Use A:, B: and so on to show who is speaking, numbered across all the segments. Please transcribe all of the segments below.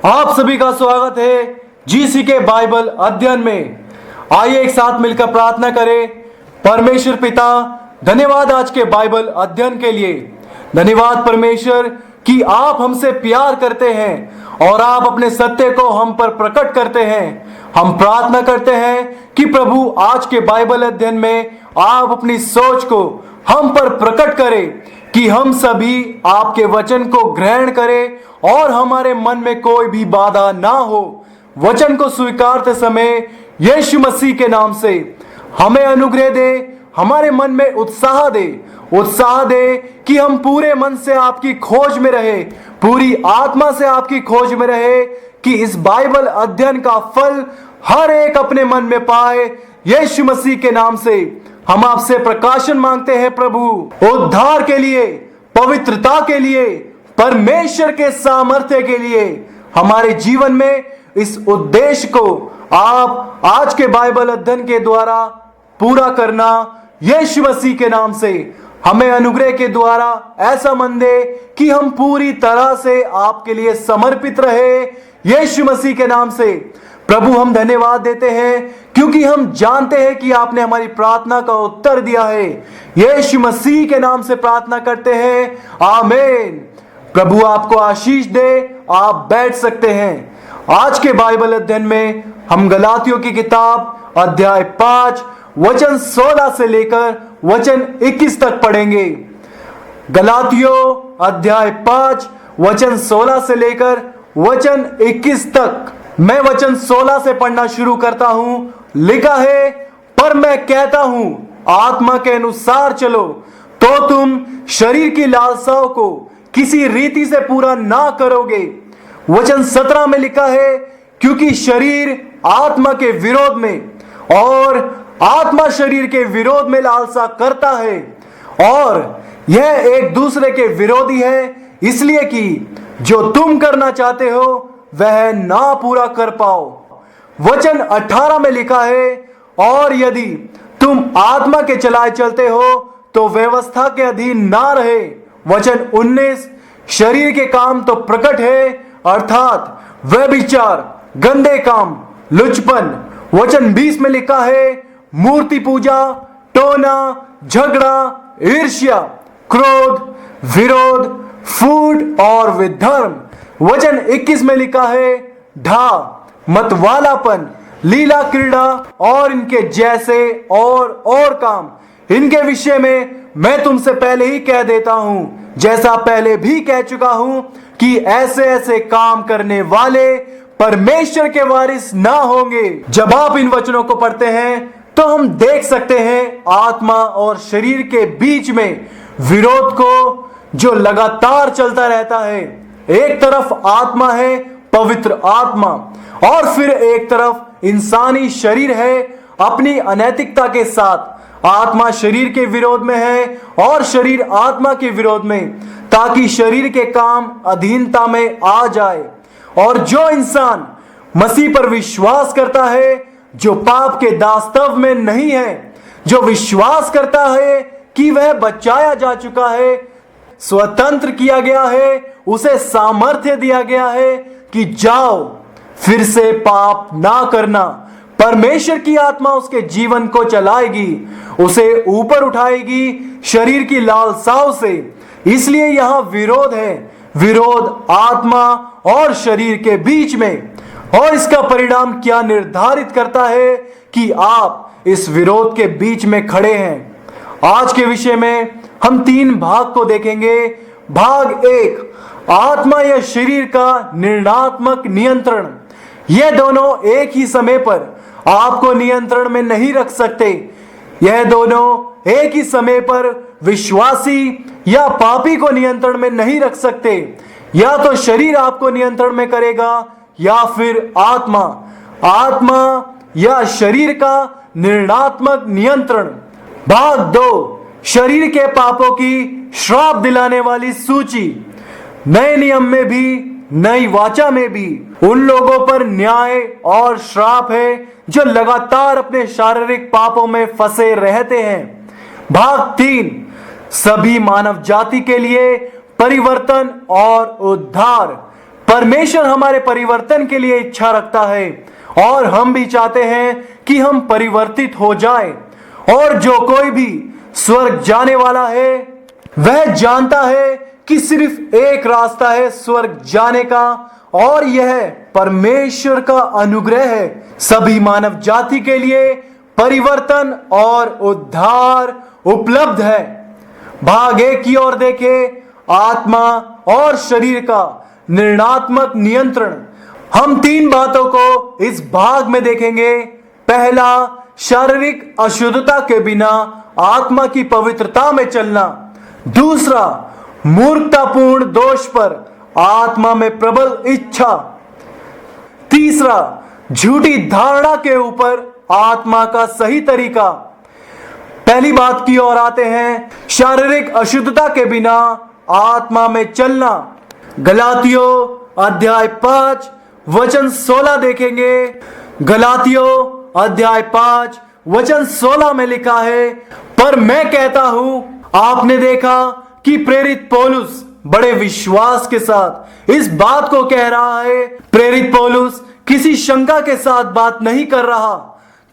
A: आप सभी का स्वागत है जीसी के बाइबल अध्ययन में। आइए एक साथ मिलकर प्रार्थना करें। परमेश्वर पिता, धन्यवाद आज के बाइबल अध्ययन के लिए। धन्यवाद परमेश्वर कि आप हमसे प्यार करते हैं और आप अपने सत्य को हम पर प्रकट करते हैं। हम प्रार्थना करते हैं कि प्रभु आज के बाइबल अध्ययन में आप अपनी सोच को हम पर प्रकट करें कि हम सभी आपके वचन को ग्रहण करें और हमारे मन में कोई भी बाधा ना हो। वचन को स्वीकारते समय यीशु मसीह के नाम से हमें अनुग्रह दे, हमारे मन में उत्साह दे कि हम पूरे मन से आपकी खोज में रहे, पूरी आत्मा से आपकी खोज में रहे, कि इस बाइबल अध्ययन का फल हर एक अपने मन में पाए। यीशु मसीह के नाम से हम आपसे प्रकाशन मांगते हैं प्रभु, उद्धार के लिए, पवित्रता के लिए, परमेश्वर के सामर्थ्य के लिए। हमारे जीवन में इस उद्देश्य को आप आज के बाइबल अध्ययन के द्वारा पूरा करना। यीशु मसीह के नाम से हमें अनुग्रह के द्वारा ऐसा मन दे कि हम पूरी तरह से आपके लिए समर्पित रहे। यीशु मसीह के नाम से प्रभु हम धन्यवाद देते हैं क्योंकि हम जानते हैं कि आपने हमारी प्रार्थना का उत्तर दिया है। यीशु मसीह के नाम से प्रार्थना करते हैं, आमीन। प्रभु आपको आशीष दे। आप बैठ सकते हैं। आज के बाइबल अध्ययन में हम गलातियों की किताब अध्याय 5 वचन 16 से लेकर वचन 21 तक पढ़ेंगे। गलातियों अध्याय 5 वचन 16 से लेकर वचन 21 तक। मैं वचन 16 से पढ़ना शुरू करता हूं। लिखा है, पर मैं कहता हूं आत्मा के अनुसार चलो तो तुम शरीर की लालसाओं को किसी रीति से पूरा ना करोगे। वचन 17 में लिखा है, क्योंकि शरीर आत्मा के विरोध में और आत्मा शरीर के विरोध में लालसा करता है और यह एक दूसरे के विरोधी है, इसलिए कि जो तुम करना चाहते हो वह ना पूरा कर पाओ। वचन 18 में लिखा है, और यदि तुम आत्मा के चलाए चलते हो तो व्यवस्था के अधीन ना रहे। वचन 19, शरीर के काम तो प्रकट है, अर्थात व्यभिचार, गंदे काम, लुचपन। वचन 20 में लिखा है, मूर्ति पूजा, टोना, झगड़ा, ईर्ष्या, क्रोध, विरोध, फूट और विधर्म। वचन 21 में लिखा है, ढा, मतवालापन, लीला क्रीड़ा और इनके जैसे और काम। इनके विषय में मैं तुमसे पहले ही कह देता हूं, जैसा पहले भी कह चुका हूं, कि ऐसे ऐसे काम करने वाले परमेश्वर के वारिस ना होंगे। जब आप इन वचनों को पढ़ते हैं तो हम देख सकते हैं आत्मा और शरीर के बीच में विरोध को, जो लगातार चलता रहता है। एक तरफ आत्मा है, पवित्र आत्मा, और फिर एक तरफ इंसानी शरीर है अपनी अनैतिकता के साथ। आत्मा शरीर के विरोध में है और शरीर आत्मा के विरोध में, ताकि शरीर के काम अधीनता में आ जाए। और जो इंसान मसीह पर विश्वास करता है, जो पाप के दास्तव में नहीं है, जो विश्वास करता है कि वह बचाया जा चुका है, स्वतंत्र किया गया है, उसे सामर्थ्य दिया गया है कि जाओ फिर से पाप ना करना। परमेश्वर की आत्मा उसके जीवन को चलाएगी, उसे ऊपर उठाएगी शरीर की लालसाओं से। इसलिए यहां विरोध है, विरोध आत्मा और शरीर के बीच में। और इसका परिणाम क्या निर्धारित करता है कि आप इस विरोध के बीच में खड़े हैं। आज के विषय में हम 3 भाग को देखेंगे। भाग 1, आत्मा या शरीर का निर्णयात्मक नियंत्रण। यह दोनों एक ही समय पर आपको नियंत्रण में नहीं रख सकते। यह दोनों एक ही समय पर विश्वासी या पापी को नियंत्रण में नहीं रख सकते। या तो शरीर आपको नियंत्रण में करेगा या फिर आत्मा या शरीर का निर्णयात्मक नियंत्रण। भाग 2, शरीर के पापों की श्राप दिलाने वाली सूची। नए नियम में भी, नई वाचा में भी उन लोगों पर न्याय और श्राप है जो लगातार अपने शारीरिक पापों में फंसे रहते हैं। भाग 3, सभी मानव जाति के लिए परिवर्तन और उद्धार। परमेश्वर हमारे परिवर्तन के लिए इच्छा रखता है और हम भी चाहते हैं कि हम परिवर्तित हो जाए। और जो कोई भी स्वर्ग जाने वाला है वह जानता है कि सिर्फ एक रास्ता है स्वर्ग जाने का, और यह परमेश्वर का अनुग्रह है सभी मानव जाति के लिए परिवर्तन और उद्धार उपलब्ध है। भाग 1 की ओर देखें, आत्मा और शरीर का निर्णयात्मक नियंत्रण। हम 3 बातों को इस भाग में देखेंगे। पहला, शारीरिक अशुद्धता के बिना आत्मा की पवित्रता में चलना। दूसरा, मूर्खतापूर्ण दोष पर आत्मा में प्रबल इच्छा। तीसरा, झूठी धारणा के ऊपर आत्मा का सही तरीका। पहली बात की ओर आते हैं, शारीरिक अशुद्धता के बिना आत्मा में चलना। गलातियों अध्याय 5 वचन 16 देखेंगे। गलातियों अध्याय 5 वचन 16 में लिखा है, पर मैं कहता हूं, आपने देखा कि प्रेरित पौलुस बड़े विश्वास के साथ इस बात को कह रहा है। प्रेरित पौलुस किसी शंका के साथ बात नहीं कर रहा।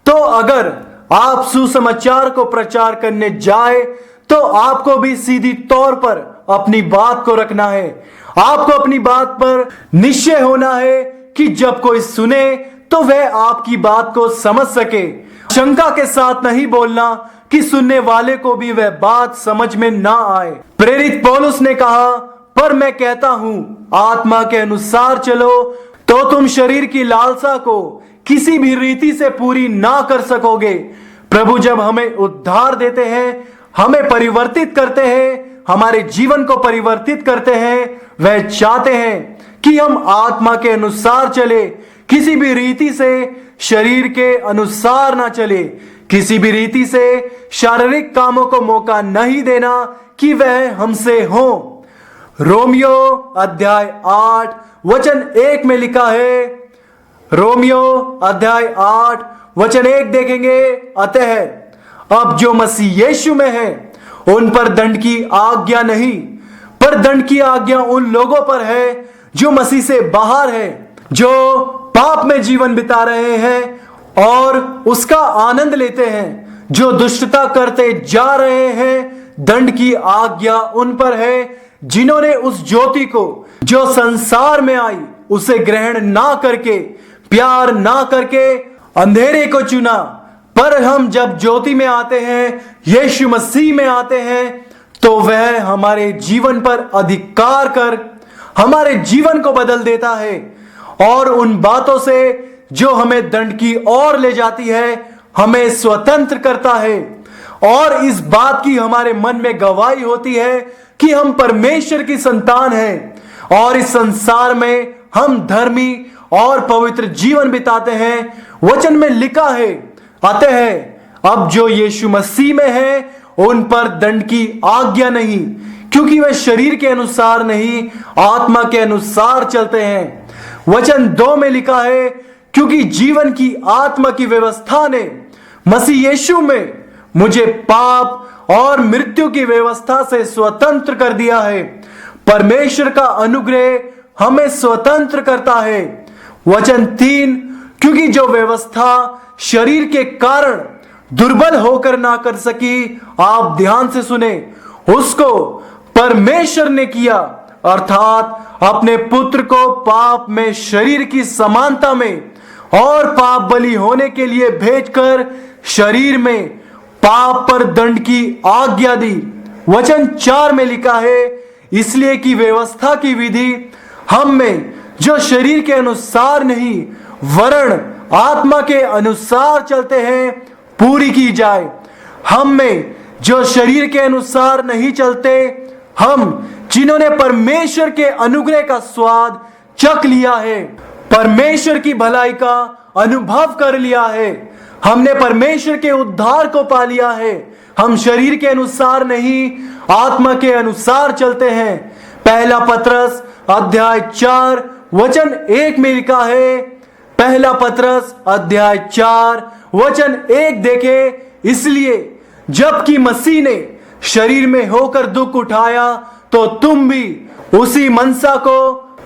A: तो अगर आप सुसमाचार को प्रचार करने जाए तो आपको भी सीधी तौर पर अपनी बात को रखना है। आपको अपनी बात पर निश्चय होना है कि जब कोई सुने तो वह आपकी बात को समझ सके। शंका के साथ नहीं बोलना कि सुनने वाले को भी वह बात समझ में ना आए। प्रेरित पौलुस ने कहा, पर मैं कहता हूं, आत्मा के अनुसार चलो तो तुम शरीर की लालसा को किसी भी रीति से पूरी ना कर सकोगे। प्रभु जब हमें उद्धार देते हैं, हमें परिवर्तित करते हैं, हमारे जीवन को परिवर्तित करते हैं, वह चाहते हैं कि हम आत्मा के अनुसार चले, किसी भी रीति से शरीर के अनुसार ना चले, किसी भी रीति से शारीरिक कामों को मौका नहीं देना कि वह हमसे हो। रोमियो अध्याय 8 वचन 1 में लिखा है। रोमियो अध्याय 8 वचन 1 देखेंगे, अतः अब जो मसीह यीशु में है उन पर दंड की आज्ञा नहीं, पर दंड की आज्ञा उन लोगों पर है जो मसीह से बाहर है, जो पाप में जीवन बिता रहे हैं और उसका आनंद लेते हैं, जो दुष्टता करते जा रहे हैं। दंड की आज्ञा उन पर है जिन्होंने उस ज्योति को जो संसार में आई उसे ग्रहण ना करके, प्यार ना करके अंधेरे को चुना। पर हम जब ज्योति में आते हैं, यीशु मसीह में आते हैं, तो वह हमारे जीवन पर अधिकार कर हमारे जीवन को बदल देता है और उन बातों से जो हमें दंड की ओर ले जाती है हमें स्वतंत्र करता है। और इस बात की हमारे मन में गवाही होती है कि हम परमेश्वर की संतान हैं और इस संसार में हम धर्मी और पवित्र जीवन बिताते हैं। वचन में लिखा है, अतः अब जो यीशु मसीह में है उन पर दंड की आज्ञा नहीं, क्योंकि वे शरीर के अनुसार नहीं आत्मा के अनुसार चलते हैं। वचन 2 में लिखा है, क्योंकि जीवन की आत्मा की व्यवस्था ने मसीह यीशु में मुझे पाप और मृत्यु की व्यवस्था से स्वतंत्र कर दिया है। परमेश्वर का अनुग्रह हमें स्वतंत्र करता है। वचन 3, क्योंकि जो व्यवस्था शरीर के कारण दुर्बल होकर ना कर सकी, आप ध्यान से सुने, उसको परमेश्वर ने किया, अर्थात अपने पुत्र को पाप में शरीर की समानता में और पाप बलि होने के लिए भेजकर शरीर में पाप पर दंड की आज्ञा दी। वचन 4 में लिखा है, इसलिए कि व्यवस्था की विधि हम में जो शरीर के अनुसार नहीं वरन आत्मा के अनुसार चलते हैं पूरी की जाए। हम में जो शरीर के अनुसार नहीं चलते, हम जिन्होंने परमेश्वर के अनुग्रह का स्वाद चख लिया है, परमेश्वर की भलाई का अनुभव कर लिया है, हमने परमेश्वर के उद्धार को पा लिया है। हम शरीर के अनुसार नहीं आत्मा के अनुसार चलते हैं। पहला पतरस अध्याय 4 वचन 1 में लिखा है, पहला पतरस अध्याय 4 वचन 1 देखे, इसलिए जबकि मसीह ने शरीर में होकर दुख उठाया तो तुम भी उसी मनसा को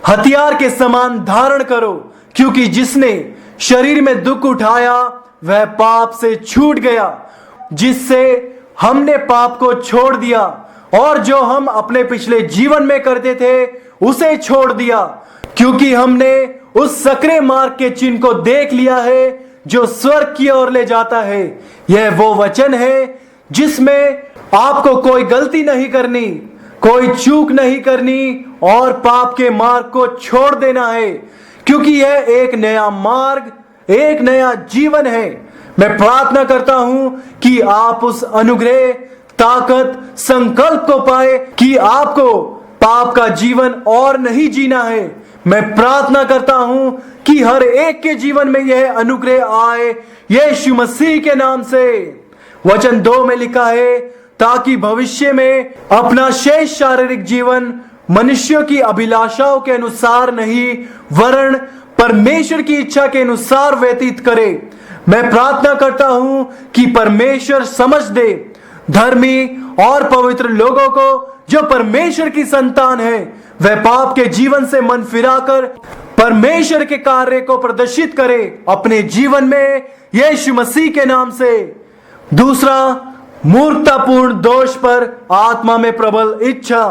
A: हथियार के समान धारण करो, क्योंकि जिसने शरीर में दुख उठाया वह पाप से छूट गया, जिससे हमने पाप को छोड़ दिया और जो हम अपने पिछले जीवन में करते थे उसे छोड़ दिया, क्योंकि हमने उस सकरे मार्ग के चिन्ह को देख लिया है जो स्वर्ग की ओर ले जाता है। यह वो वचन है जिसमें आपको कोई गलती नहीं करनी, कोई चूक नहीं करनी और पाप के मार्ग को छोड़ देना है, क्योंकि यह एक नया मार्ग, एक नया जीवन है। मैं प्रार्थना करता हूं कि आप उस अनुग्रह, ताकत, संकल्प को पाए कि आपको पाप का जीवन और नहीं जीना है। मैं प्रार्थना करता हूं कि हर एक के जीवन में यह अनुग्रह आए यीशु मसीह के नाम से। वचन 2 में लिखा है, ताकि भविष्य में अपना शेष शारीरिक जीवन मनुष्यों की अभिलाषाओं के अनुसार नहीं वरन परमेश्वर की इच्छा के अनुसार व्यतीत करे। मैं प्रार्थना करता हूं कि परमेश्वर समझ दे धर्मी और पवित्र लोगों को जो परमेश्वर की संतान है, वह पाप के जीवन से मन फिराकर परमेश्वर के कार्य को प्रदर्शित करे अपने जीवन में यीशु मसीह के नाम से। दूसरा, मूर्खतापूर्ण दोष पर आत्मा में प्रबल इच्छा।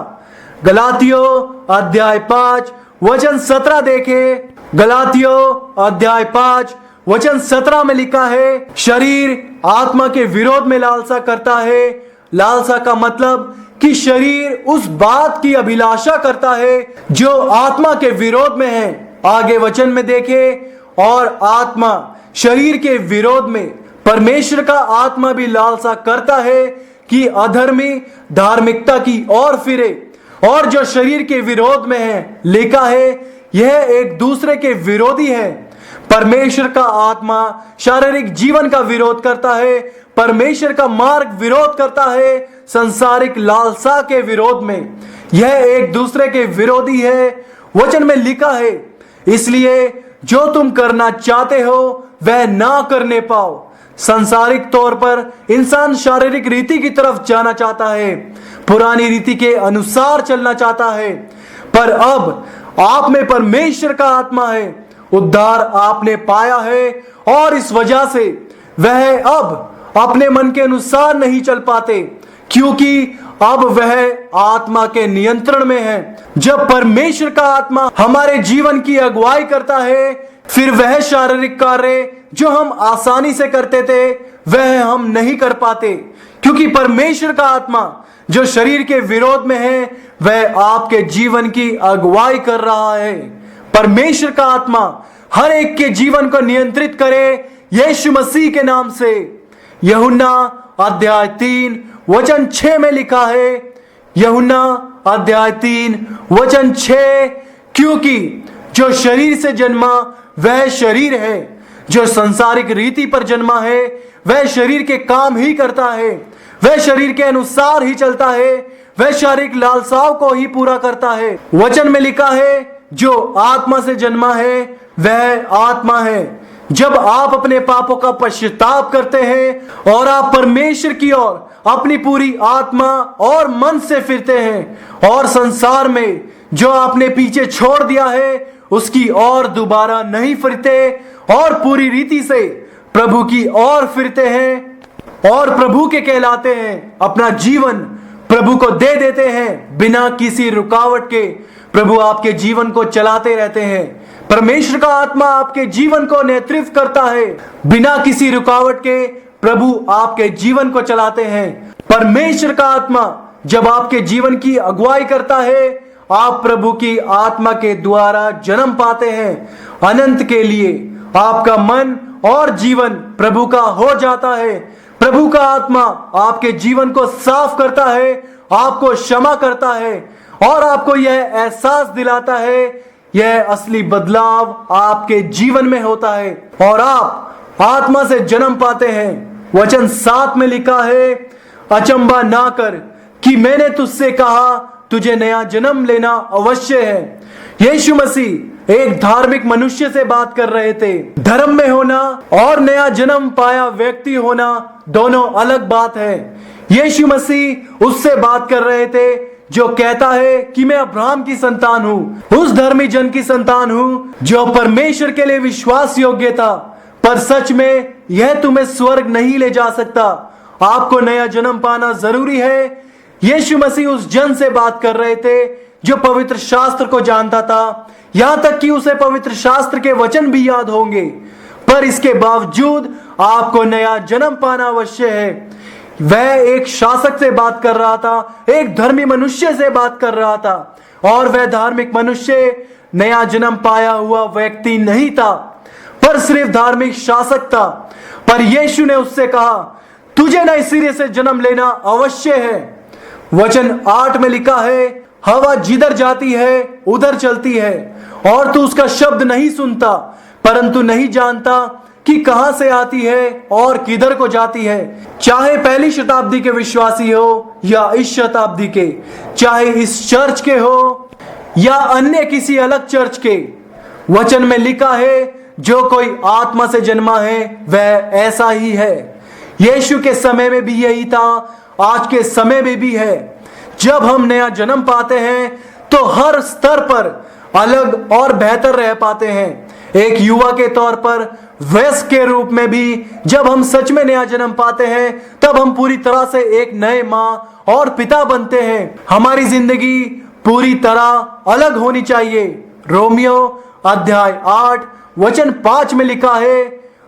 A: गलातियों अध्याय 5 वचन 17 देखें। गलातियों अध्याय 5 वचन 17 में लिखा है, शरीर आत्मा के विरोध में लालसा करता है। लालसा का मतलब कि शरीर उस बात की अभिलाषा करता है जो आत्मा के विरोध में है। आगे वचन में देखें, और आत्मा शरीर के विरोध में परमेश्वर का आत्मा भी लालसा करता है कि अधर्मी धार्मिकता की ओर फिरे। और जो शरीर के विरोध में है, लिखा है, यह एक दूसरे के विरोधी है। परमेश्वर का आत्मा शारीरिक जीवन का विरोध करता है, परमेश्वर का मार्ग विरोध करता है संसारिक लालसा के विरोध में। यह एक दूसरे के विरोधी है। वचन में लिखा है, इसलिए जो तुम करना चाहते हो वह ना करने पाओ। सांसारिक तौर पर इंसान शारीरिक रीति की तरफ जाना चाहता है, पुरानी रीति के अनुसार चलना चाहता है, पर अब आप में परमेश्वर का आत्मा है, उद्धार आपने पाया है और इस वजह से वह अब अपने मन के अनुसार नहीं चल पाते, क्योंकि अब वह आत्मा के नियंत्रण में है। जब परमेश्वर का आत्मा हमारे जीवन की अगुवाई करता है, फिर वह शारीरिक कार्य जो हम आसानी से करते थे वह हम नहीं कर पाते, क्योंकि परमेश्वर का आत्मा जो शरीर के विरोध में है वह आपके जीवन की अगुवाई कर रहा है। परमेश्वर का आत्मा हर एक के जीवन को नियंत्रित करे यीशु मसीह के नाम से। यूहन्ना अध्याय 3 वचन 6 में लिखा है, यूहन्ना अध्याय 3 वचन 6, क्योंकि जो शरीर से जन्मा वह शरीर है, जो संसारिक रीति पर जन्मा है वह शरीर के काम ही करता है, वह शरीर के अनुसार ही चलता है, वह शारीरिक लालसाओं को ही पूरा करता है। वचन में लिखा है, जो आत्मा से जन्मा है वह आत्मा है। जब आप अपने पापों का पश्चाताप करते हैं और आप परमेश्वर की ओर अपनी पूरी आत्मा और मन से फिरते हैं और संसार में जो आपने पीछे छोड़ दिया है उसकी ओर दोबारा नहीं फिरते और पूरी रीति से प्रभु की ओर फिरते हैं और प्रभु के कहलाते हैं, अपना जीवन प्रभु को दे देते हैं बिना किसी रुकावट के, प्रभु आपके जीवन को चलाते रहते हैं। परमेश्वर का आत्मा आपके जीवन को नेतृत्व करता है, बिना किसी रुकावट के प्रभु आपके जीवन को चलाते हैं। परमेश्वर का आत्मा जब आपके जीवन की अगुवाई करता है, आप प्रभु की आत्मा के द्वारा जन्म पाते हैं। अनंत के लिए आपका मन और जीवन प्रभु का हो जाता है। प्रभु का आत्मा आपके जीवन को साफ करता है, आपको क्षमा करता है और आपको यह एहसास दिलाता है, यह असली बदलाव आपके जीवन में होता है और आप आत्मा से जन्म पाते हैं। वचन 7 में लिखा है, अचंबा ना कर कि मैंने तुझसे कहा तुझे नया जन्म लेना अवश्य है। यीशु मसीह एक धार्मिक मनुष्य से बात कर रहे थे। धर्म में होना और नया जन्म पाया व्यक्ति होना दोनों अलग बात है। यीशु मसीह उससे बात कर रहे थे जो कहता है कि मैं अब्राहम की संतान हूं, उस धर्मी जन की संतान हूं जो परमेश्वर के लिए विश्वास योग्य था। पर सच में यह तुम्हें स्वर्ग नहीं ले जा सकता। आपको नया जन्म पाना जरूरी है। यीशु मसीह उस जन से बात कर रहे थे जो पवित्र शास्त्र को जानता था, यहां तक कि उसे पवित्र शास्त्र के वचन भी याद होंगे। पर इसके बावजूद आपको नया जन्म पाना अवश्य है। वह एक शासक से बात कर रहा था, एक धर्मी मनुष्य से बात कर रहा था, और वह धार्मिक मनुष्य नया जन्म पाया हुआ व्यक्ति नहीं था, पर सिर्फ धार्मिक शासक था। पर यीशु ने उससे कहा, तुझे नए सिरे से जन्म लेना अवश्य है। वचन 8 में लिखा है, हवा जिधर जाती है उधर चलती है और तू उसका शब्द नहीं सुनता, परंतु नहीं जानता कि कहां से आती है और किधर को जाती है। चाहे पहली शताब्दी के विश्वासी हो या इस शताब्दी के, चाहे इस चर्च के हो या अन्य किसी अलग चर्च के, वचन में लिखा है जो कोई आत्मा से जन्मा है वह ऐसा ही है। यीशु के समय में भी यही था, आज के समय में भी है। जब हम नया जन्म पाते हैं तो हर स्तर पर अलग और बेहतर रह पाते हैं। एक युवा के तौर पर, वयस्क के रूप में भी जब हम सच में नया जन्म पाते हैं तब हम पूरी तरह से एक नए माँ और पिता बनते हैं। हमारी जिंदगी पूरी तरह अलग होनी चाहिए। रोमियो अध्याय 8 वचन 5 में लिखा है,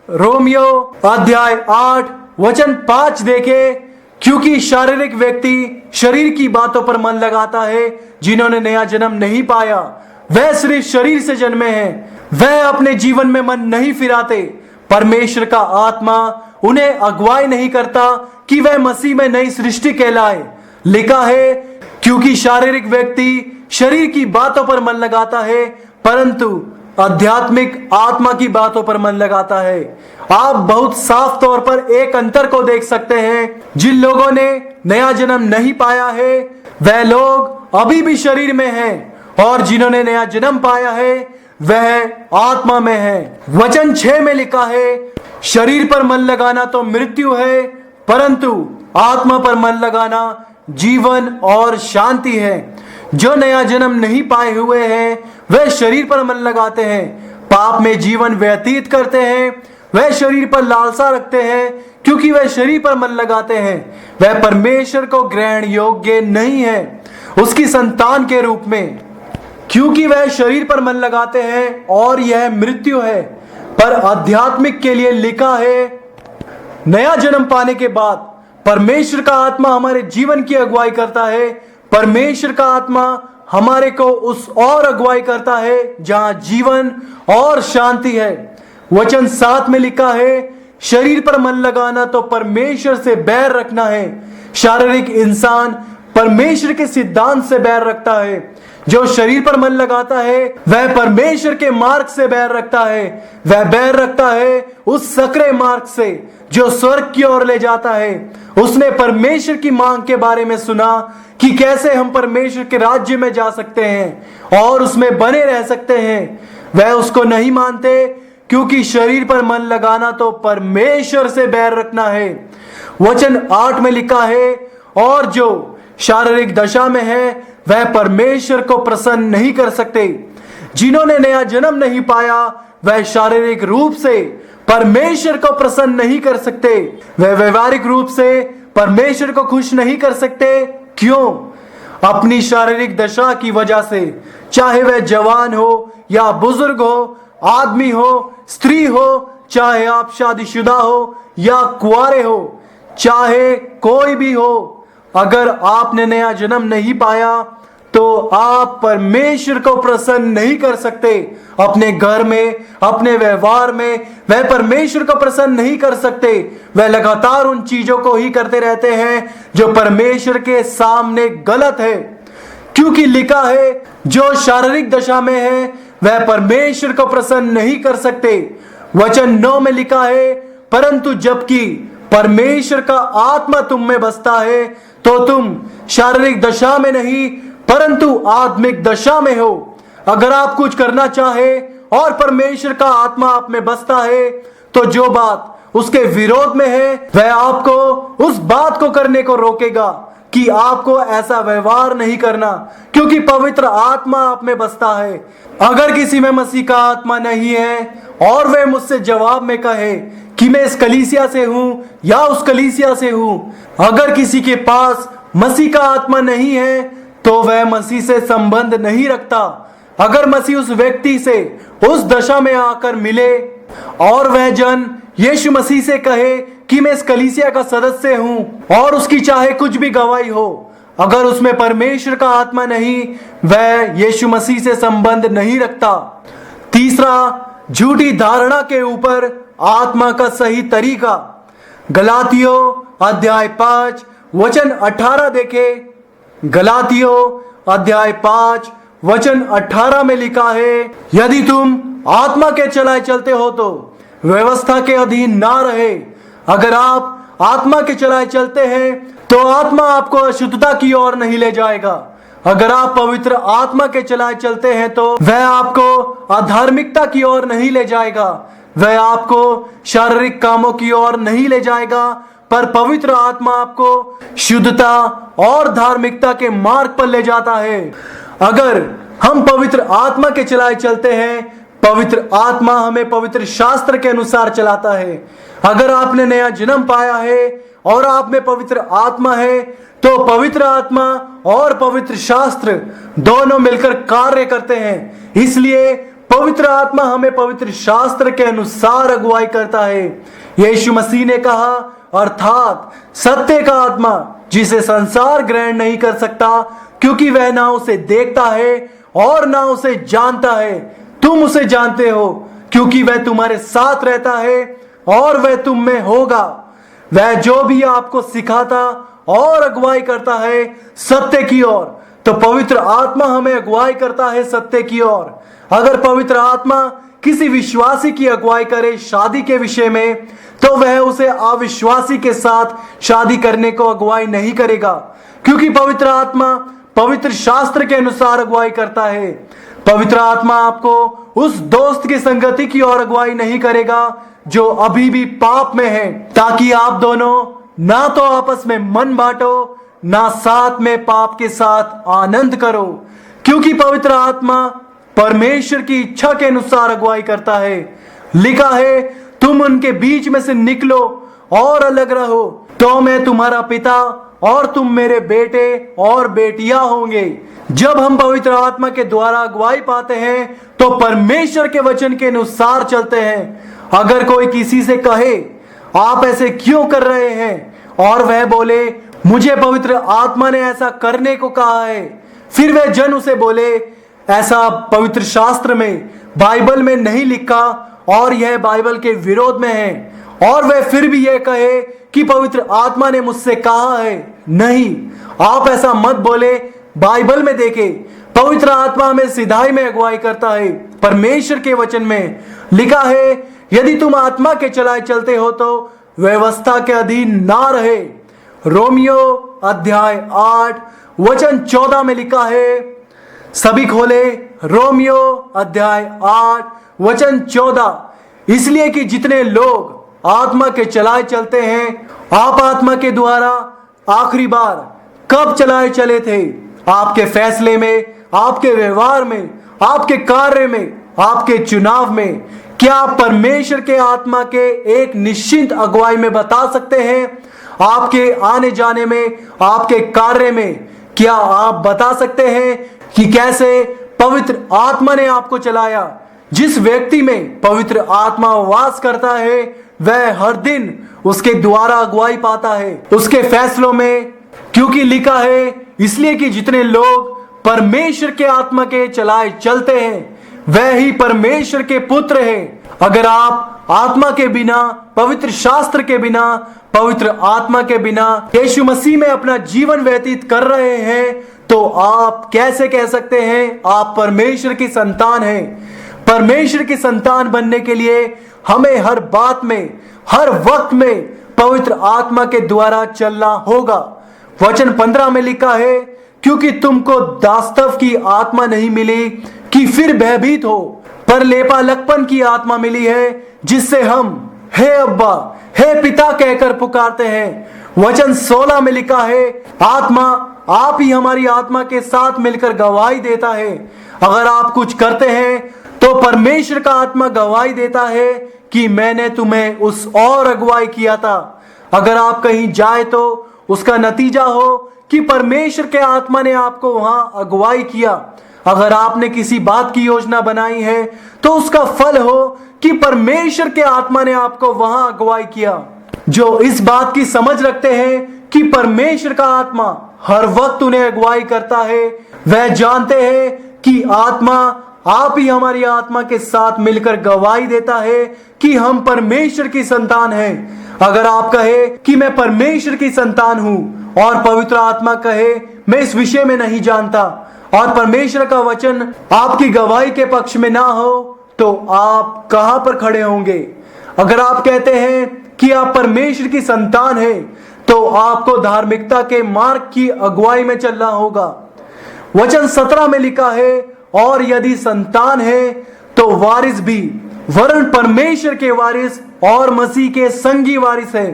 A: रोमियो अध्याय 8 वचन 5 देखे, क्योंकि शारीरिक व्यक्ति शरीर की बातों पर मन लगाता है। जिन्होंने नया जन्म नहीं पाया वह सिर्फ शरीर से जन्मे हैं, वह अपने जीवन में मन नहीं फिराते। परमेश्वर का आत्मा उन्हें अगुवाई नहीं करता कि वह मसीह में नई सृष्टि कहलाए। लिखा है, क्योंकि शारीरिक व्यक्ति शरीर की बातों पर मन लगाता है, परंतु आध्यात्मिक आत्मा की बातों पर मन लगाता है। आप बहुत साफ तौर पर एक अंतर को देख सकते हैं। जिन लोगों ने नया जन्म नहीं पाया है वह लोग अभी भी शरीर में हैं, और जिन्होंने नया जन्म पाया है वह आत्मा में है। वचन 6 में लिखा है, शरीर पर मन लगाना तो मृत्यु है, परंतु आत्मा पर मन लगाना जीवन और शांति है। जो नया जन्म नहीं पाए हुए हैं वह शरीर पर मन लगाते हैं, पाप में जीवन व्यतीत करते हैं। वह शरीर पर लालसा रखते हैं, क्योंकि वह शरीर पर मन लगाते हैं। वह परमेश्वर को ग्रहण योग्य नहीं है उसकी संतान के रूप में, क्योंकि वह शरीर पर मन लगाते हैं, और यह मृत्यु है। पर आध्यात्मिक के लिए लिखा है, नया जन्म पाने के बाद परमेश्वर का आत्मा हमारे जीवन की अगुवाई करता है। परमेश्वर का आत्मा हमारे को उस और अगुवाई करता है जहां जीवन और शांति है। वचन 7 में लिखा है, शरीर पर मन लगाना तो परमेश्वर से बैर रखना है। शारीरिक इंसान परमेश्वर के सिद्धांत से बैर रखता है। जो शरीर पर मन लगाता है वह परमेश्वर के मार्ग से बैर रखता है। वह बैर रखता है उस सकरे मार्ग से जो स्वर्ग की ओर ले जाता है। उसने परमेश्वर की मांग के बारे में सुना कि कैसे हम परमेश्वर के राज्य में जा सकते हैं और उसमें बने रह सकते हैं। वह उसको नहीं मानते, क्योंकि शरीर पर मन लगाना तो परमेश्वर से बैर रखना है। वचन 8 में लिखा है, और जो शारीरिक दशा में है वह परमेश्वर को प्रसन्न नहीं कर सकते। जिन्होंने नया जन्म नहीं पाया वह शारीरिक रूप से परमेश्वर को प्रसन्न नहीं कर सकते। वह व्यवहारिक रूप से परमेश्वर को खुश नहीं कर सकते। क्यों? अपनी शारीरिक दशा की वजह से, चाहे वह जवान हो या बुजुर्ग हो, आदमी हो, स्त्री हो, चाहे आप शादीशुदा हो या कुंवारे हो, चाहे कोई भी हो, अगर आपने नया जन्म नहीं पाया तो आप परमेश्वर को प्रसन्न नहीं कर सकते। अपने घर में, अपने व्यवहार में वह परमेश्वर को प्रसन्न नहीं कर सकते। वह लगातार उन चीजों को ही करते रहते हैं जो परमेश्वर के सामने गलत है, क्योंकि लिखा है, जो शारीरिक दशा में है वह परमेश्वर को प्रसन्न नहीं कर सकते। वचन 9 में लिखा है, परंतु जबकि परमेश्वर का आत्मा तुम में बसता है तो तुम शारीरिक दशा में नहीं परंतु आत्मिक दशा में हो। अगर आप कुछ करना चाहे और परमेश्वर का आत्मा आप में बसता है तो जो बात उसके विरोध में है वह आपको उस बात को करने को रोकेगा। कि आपको ऐसा व्यवहार नहीं करना, क्योंकि पवित्र आत्मा आप में बसता है। अगर किसी में मसीह का आत्मा नहीं है और वह मुझसे जवाब में कहे कि मैं इस कलीसिया से हूं या उस कलीसिया से हूं, अगर किसी के पास मसीह का आत्मा नहीं है तो वह मसीह से संबंध नहीं रखता। अगर मसीह उस व्यक्ति से उस दशा में आकर मिले और वह जन यीशु मसीह से कहे कि मैं इस कलीसिया का सदस्य हूं और उसकी चाहे कुछ भी गवाही हो, अगर उसमें परमेश्वर का आत्मा नहीं, वह यीशु मसीह से संबंध नहीं रखता। तीसरा, झूठी धारणा के ऊपर आत्मा का सही तरीका। गलातियों अध्याय 5 वचन 18 देखे। गलातियों अध्याय 5 वचन 18 में लिखा है, यदि तुम आत्मा के चलाए चलते हो तो व्यवस्था के अधीन ना रहे। अगर आप आत्मा के चलाए चलते हैं तो आत्मा आपको अशुद्धता की ओर नहीं ले जाएगा। अगर आप पवित्र आत्मा के चलाए चलते हैं तो वह आपको अधार्मिकता की ओर नहीं ले जाएगा, वह आपको शारीरिक कामों की ओर नहीं ले जाएगा, पर पवित्र आत्मा आपको शुद्धता और धार्मिकता के मार्ग पर ले जाता है। अगर हम पवित्र आत्मा के चलाए चलते हैं, पवित्र आत्मा हमें पवित्र शास्त्र के अनुसार चलाता है। अगर आपने नया जन्म पाया है और आप में पवित्र आत्मा है तो पवित्र आत्मा और पवित्र शास्त्र दोनों मिलकर कार्य करते हैं। इसलिए पवित्र आत्मा हमें पवित्र शास्त्र के अनुसार अगुवाई करता है। यीशु मसीह ने कहा, अर्थात सत्य का आत्मा जिसे संसार ग्रहण नहीं कर सकता, क्योंकि वह ना उसे देखता है और ना उसे जानता है। तुम उसे जानते हो क्योंकि वह तुम्हारे साथ रहता है और वह तुम में होगा। वह जो भी आपको सिखाता और अगुवाई करता है सत्य की ओर। तो पवित्र आत्मा हमें अगुवाई करता है सत्य की ओर। अगर पवित्र आत्मा किसी विश्वासी की अगुवाई करे शादी के विषय में, तो वह उसे अविश्वासी के साथ शादी करने को अगुवाई नहीं करेगा, क्योंकि पवित्र आत्मा पवित्र शास्त्र के अनुसार अगुवाई करता है। पवित्र आत्मा आपको उस दोस्त की संगति की ओर अगुवाई नहीं करेगा जो अभी भी पाप में है, ताकि आप दोनों ना तो आपस में मन बांटो, ना साथ में पाप के साथ आनंद करो, क्योंकि पवित्र आत्मा परमेश्वर की इच्छा के अनुसार अगुवाई करता है। लिखा है, तुम उनके बीच में से निकलो और अलग रहो, तो मैं तुम्हारा पिता और तुम मेरे बेटे और बेटियां होंगे। जब हम पवित्र आत्मा के द्वारा अगुवाई पाते हैं तो परमेश्वर के वचन के अनुसार चलते हैं। अगर कोई किसी से कहे, आप ऐसे क्यों कर रहे हैं, और वह बोले, मुझे पवित्र आत्मा ने ऐसा करने को कहा है, फिर वह जन उसे बोले, ऐसा पवित्र शास्त्र में बाइबल में नहीं लिखा और यह बाइबल के विरोध में है, और वह फिर भी यह कहे कि पवित्र आत्मा ने मुझसे कहा है, नहीं, आप ऐसा मत बोले। बाइबल में देखे, पवित्र आत्मा हमें सिधाई में अगुवाई करता है। परमेश्वर के वचन में लिखा है, यदि तुम आत्मा के चलाए चलते हो तो व्यवस्था के अधीन ना रहे। रोमियो अध्याय 8 वचन 14 में लिखा है, सभी खोले, रोमियो अध्याय 8 वचन 14। इसलिए कि जितने लोग आत्मा के चलाए चलते हैं, आप आत्मा के द्वारा आखिरी बार कब चलाए चले थे? आपके फैसले में, आपके व्यवहार में, आपके कार्य में, आपके चुनाव में। क्या आप परमेश्वर के आत्मा के एक निश्चित अगुवाई में बता सकते हैं? आपके आने जाने में, आपके कार्य में क्या आप बता सकते हैं कि कैसे पवित्र आत्मा ने आपको चलाया? जिस व्यक्ति में पवित्र आत्मा वास करता है, वह हर दिन उसके द्वारा अगुवाई पाता है उसके फैसलों में, क्योंकि लिखा है, इसलिए कि जितने लोग परमेश्वर के आत्मा के चलाए चलते हैं, वह ही परमेश्वर के पुत्र हैं। अगर आप आत्मा के बिना, पवित्र शास्त्र के बिना, पवित्र आत्मा के बिना यीशु मसीह में अपना जीवन व्यतीत कर रहे हैं, तो आप कैसे कह सकते हैं आप परमेश्वर की संतान हैं? परमेश्वर की संतान बनने के लिए हमें हर बात में, हर वक्त में पवित्र आत्मा के द्वारा चलना होगा। वचन 15 में लिखा है, क्योंकि तुमको दास्तव की आत्मा नहीं मिली कि फिर भयभीत हो, पर लेपालकपन की आत्मा मिली है, जिससे हम हे अब्बा, हे पिता कहकर पुकारते हैं। वचन 16 में लिखा है, आत्मा आप ही हमारी आत्मा के साथ मिलकर गवाही देता है। अगर आप कुछ करते हैं तो परमेश्वर का आत्मा गवाही देता है कि मैंने तुम्हें उस और अगुवाई किया था। अगर आप कहीं जाए तो उसका नतीजा हो कि परमेश्वर के आत्मा ने आपको वहां अगुवाई किया। अगर आपने किसी बात की योजना बनाई है तो उसका फल हो कि परमेश्वर के आत्मा ने आपको वहां अगुवाई किया। जो इस बात की समझ रखते हैं कि परमेश्वर का आत्मा हर वक्त उन्हें अगुवाई करता है, वह जानते हैं कि आत्मा आप ही हमारी आत्मा के साथ मिलकर गवाही देता है कि हम परमेश्वर की संतान हैं। अगर आप कहे कि मैं परमेश्वर की संतान हूं और पवित्र आत्मा कहे मैं इस विषय में नहीं जानता और परमेश्वर का वचन आपकी गवाही के पक्ष में ना हो, तो आप कहां पर खड़े होंगे? अगर आप कहते हैं कि आप परमेश्वर की संतान हैं, तो आपको धार्मिकता के मार्ग की अगुवाई में चलना होगा। वचन 17 में लिखा है, और यदि संतान है तो वारिस भी, वरन परमेश्वर के वारिस और मसीह के संगी वारिस है,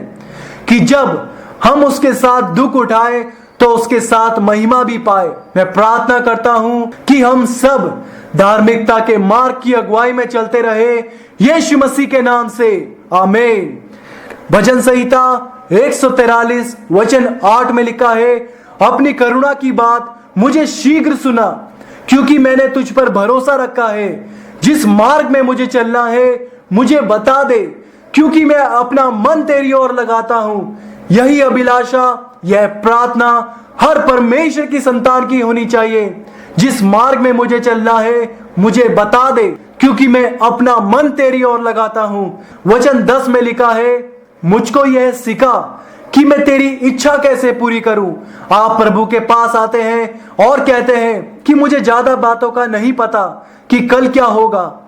A: कि जब हम उसके साथ दुख उठाए तो उसके साथ महिमा भी पाए। मैं प्रार्थना करता हूं कि हम सब धार्मिकता के मार्ग की अगुवाई में चलते रहे, यीशु मसीह के नाम से, आमीन। भजन संहिता 143 वचन 8 में लिखा है, अपनी करुणा की बात मुझे शीघ्र सुना, क्योंकि मैंने तुझ पर भरोसा रखा है। जिस मार्ग में मुझे चलना है मुझे बता दे, क्योंकि मैं अपना मन तेरी ओर लगाता हूं। यही अभिलाषा, यह प्रार्थना हर परमेश्वर की संतान की होनी चाहिए। जिस मार्ग में मुझे चलना है मुझे बता दे, क्योंकि मैं अपना मन तेरी ओर लगाता हूं। वचन 10 में लिखा है, मुझको यह सिखा कि मैं तेरी इच्छा कैसे पूरी करूं। आप प्रभु के पास आते हैं और कहते हैं कि मुझे ज्यादा बातों का नहीं पता कि कल क्या होगा,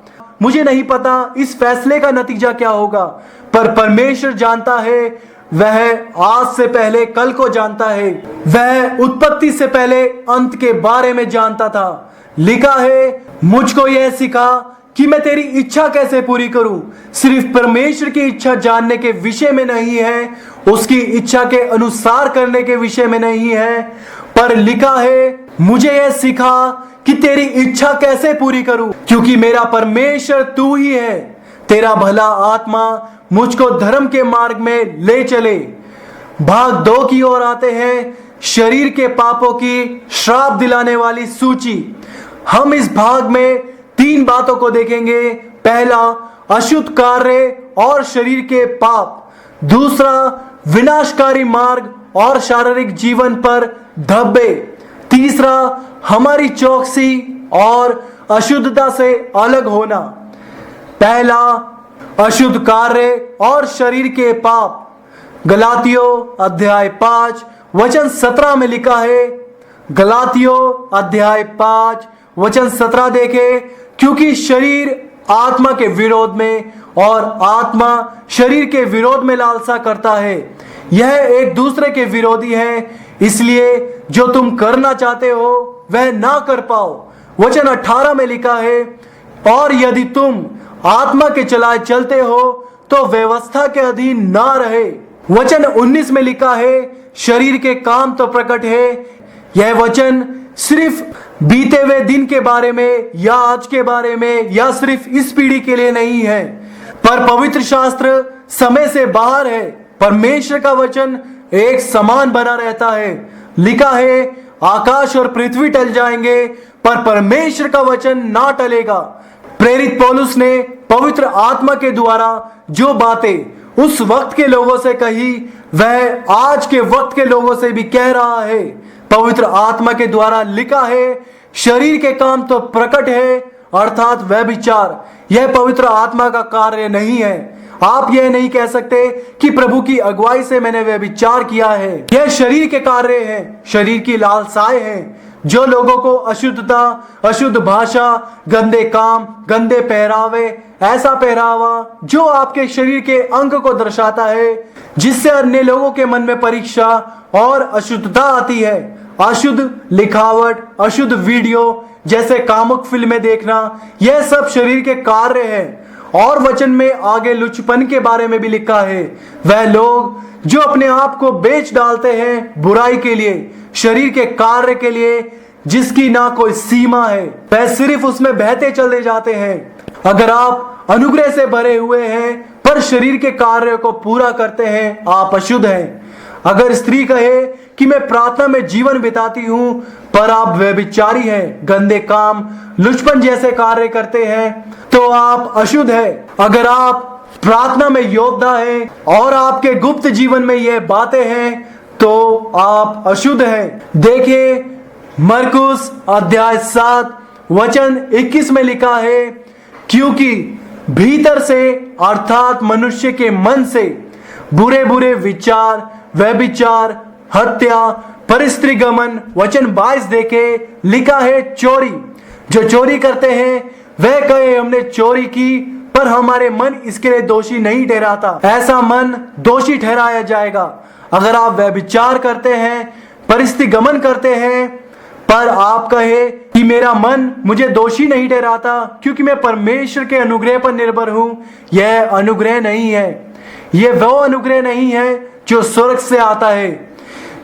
A: मुझे नहीं पता इस फैसले का नतीजा क्या होगा, पर परमेश्वर जानता है। वह आज से पहले कल को जानता है, वह उत्पत्ति से पहले अंत के बारे में जानता था। लिखा है, मुझको यह सिखा कि मैं तेरी इच्छा कैसे पूरी करूं। सिर्फ परमेश्वर की इच्छा जानने के विषय में नहीं है, उसकी इच्छा के अनुसार करने के विषय में नहीं है, पर लिखा है, मुझे यह सिखा कि तेरी इच्छा कैसे पूरी करूं, क्योंकि मेरा परमेश्वर तू ही है। तेरा भला आत्मा मुझको धर्म के मार्ग में ले चले। भाग 2 की ओर आते हैं, शरीर के पापों की श्राप दिलाने वाली सूची। हम इस भाग में 3 बातों को देखेंगे। पहला, अशुद्ध कार्य और शरीर के पाप। दूसरा, विनाशकारी मार्ग और शारीरिक जीवन पर धब्बे। तीसरा, हमारी चौकसी और अशुद्धता से अलग होना। पहला, अशुद्ध कार्य और शरीर के पाप। गलातियों अध्याय 5 वचन 17 में लिखा है, गलातियों अध्याय 5 वचन 17 देखे, क्योंकि शरीर आत्मा के विरोध में और आत्मा शरीर के विरोध में लालसा करता है। यह एक दूसरे के विरोधी है, इसलिए जो तुम करना चाहते हो वह ना कर पाओ। वचन 18 में लिखा है, और यदि तुम आत्मा के चलाए चलते हो तो व्यवस्था के अधीन ना रहे। वचन 19 में लिखा है, शरीर के काम तो प्रकट है। यह वचन सिर्फ बीते हुए दिन के बारे में या आज के बारे में या सिर्फ इस पीढ़ी के लिए नहीं है, पर पवित्र शास्त्र समय से बाहर है। परमेश्वर का वचन एक समान बना रहता है। लिखा है, आकाश और पृथ्वी टल जाएंगे पर परमेश्वर का वचन ना टलेगा। प्रेरित पौलुस ने पवित्र आत्मा के द्वारा जो बातें उस वक्त के लोगों से कही, वह आज के वक्त के लोगों से भी कह रहा है। पवित्र आत्मा के द्वारा लिखा है, शरीर के काम तो प्रकट है, अर्थात व्यभिचार। यह पवित्र आत्मा का कार्य नहीं है। आप यह नहीं कह सकते कि प्रभु की अगुवाई से मैंने व्यभिचार किया है। यह शरीर के कार्य है, शरीर की लालसाएं हैं जो लोगों को अशुद्धता, अशुद्ध भाषा, गंदे काम, गंदे पहरावे, ऐसा पहरावा जो आपके शरीर के अंग को दर्शाता है, जिससे अन्य लोगों के मन में परीक्षा और अशुद्धता आती है। अशुद्ध लिखावट, अशुद्ध वीडियो जैसे कामुक फिल्में देखना, यह सब शरीर के कार्य है और वचन में आगे लुचपन के बारे में भी लिखा है। वह लोग जो अपने आप को बेच डालते हैं बुराई के लिए, शरीर के कार्य के लिए, जिसकी ना कोई सीमा है, वह सिर्फ उसमें बहते चले जाते हैं। अगर आप अनुग्रह से भरे हुए हैं पर शरीर के कार्य को पूरा करते हैं, आप अशुद्ध हैं। अगर स्त्री कहे कि मैं प्रार्थना में जीवन बिताती हूं पर आप व्यभिचारी हैं, गंदे काम, लुचपन जैसे कार्य करते हैं, तो आप अशुद्ध हैं। अगर आप प्रार्थना में योद्धा हैं और आपके गुप्त जीवन में यह बातें हैं, तो आप अशुद्ध हैं। देखिए मरकुस अध्याय 7 वचन 21 में लिखा है, क्योंकि भीतर से अर्थात मनुष्य के मन से बुरे बुरे विचार, व्यभिचार, हत्या, परस्त्रीगमन, वचन 22 देखे लिखा है चोरी। जो चोरी करते हैं वह कहे हमने चोरी की पर हमारे मन इसके लिए दोषी नहीं ठहराता, ऐसा मन दोषी ठहराया जाएगा। अगर आप व्यभिचार करते हैं, परस्त्रीगमन करते हैं पर आप कहे कि मेरा मन मुझे दोषी नहीं ठहराता क्योंकि मैं परमेश्वर के अनुग्रह पर निर्भर हूं, यह अनुग्रह नहीं है। यह वो अनुग्रह नहीं है जो स्वर्ग से आता है।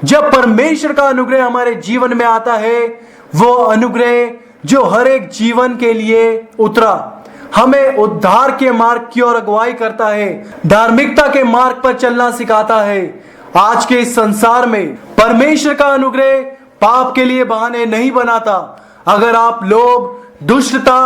A: जब परमेश्वर का अनुग्रह हमारे जीवन में आता है, वो अनुग्रह जो हर एक जीवन के लिए उतरा, हमें उद्धार के मार्ग की ओर अगुवाई करता है, धार्मिकता के मार्ग पर चलना सिखाता है। आज के इस संसार में परमेश्वर का अनुग्रह पाप के लिए बहाने नहीं बनाता। अगर आप लोभ, दुष्टता,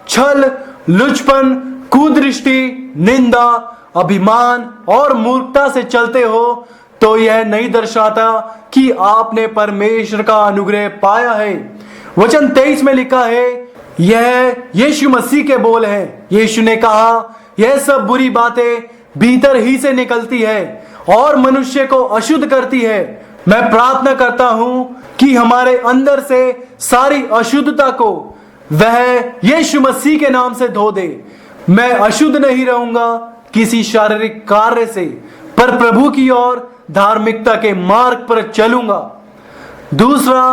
A: छल, लुचपन, कुदृष्टि, निंदा, अभिमान और मूर्खता से चलते हो तो यह नहीं दर्शाता कि आपने परमेश्वर का अनुग्रह पाया है। वचन 23 में लिखा है, यह यीशु मसीह के बोल हैं। यीशु ने कहा, यह सब बुरी बातें भीतर ही से निकलती है और मनुष्य को अशुद्ध करती है। मैं प्रार्थना करता हूं कि हमारे अंदर से सारी अशुद्धता को वह यीशु मसीह के नाम से धो दे। मैं अशुद्ध नहीं रहूंगा किसी शारीरिक कार्य से, पर प्रभु की ओर धार्मिकता के मार्ग पर चलूंगा। दूसरा,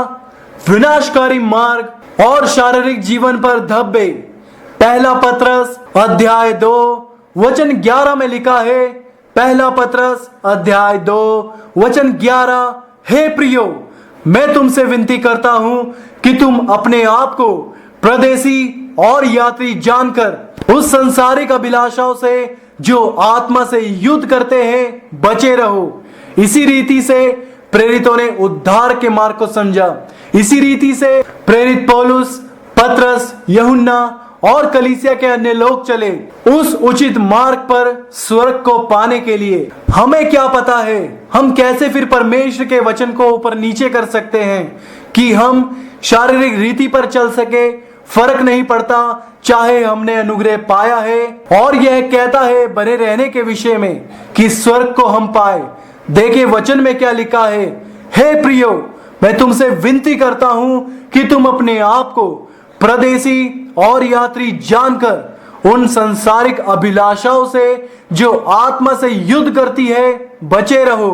A: विनाशकारी मार्ग और शारीरिक जीवन पर धब्बे। पहला पत्रस अध्याय 2 वचन 11 में लिखा है, पहला पत्रस अध्याय 2 वचन 11, हे प्रियो, मैं तुमसे विनती करता हूं कि तुम अपने आप को प्रदेशी और यात्री जानकर उस संसारिक अभिलाषाओं से जो आत्मा से युद्ध करते हैं बचे रहो। इसी रीति से प्रेरितों ने उद्धार के मार्ग को समझा। इसी रीति से प्रेरित पौलुस, पत्रस, यूहन्ना और कलीसिया के अन्य लोग चले उस उचित मार्ग पर स्वर्ग को पाने के लिए। हमें क्या पता है हम कैसे फिर परमेश्वर के वचन को ऊपर नीचे कर सकते हैं कि हम शारीरिक रीति पर चल सके। फर्क नहीं पड़ता, चाहे हमने अनुग्रह पाया है और यह कहता है बने रहने के विषय में कि स्वर्ग को हम पाए। देखे वचन में क्या लिखा है, हे प्रियो, मैं तुमसे विनती करता हूं कि तुम अपने आप को प्रदेशी और यात्री जानकर उन संसारिक अभिलाषाओं से जो आत्मा से युद्ध करती है बचे रहो।